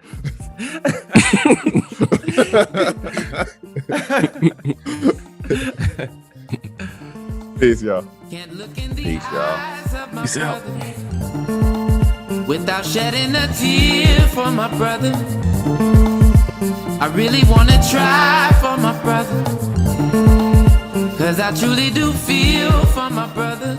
B: Peace, y'all.
A: Can't look in the
C: Peace, y'all.
A: eyes of my
D: Peace out.
A: brother without shedding a tear for my brother. I really wanna try for my brother, 'cause Cause I truly do feel for my brother.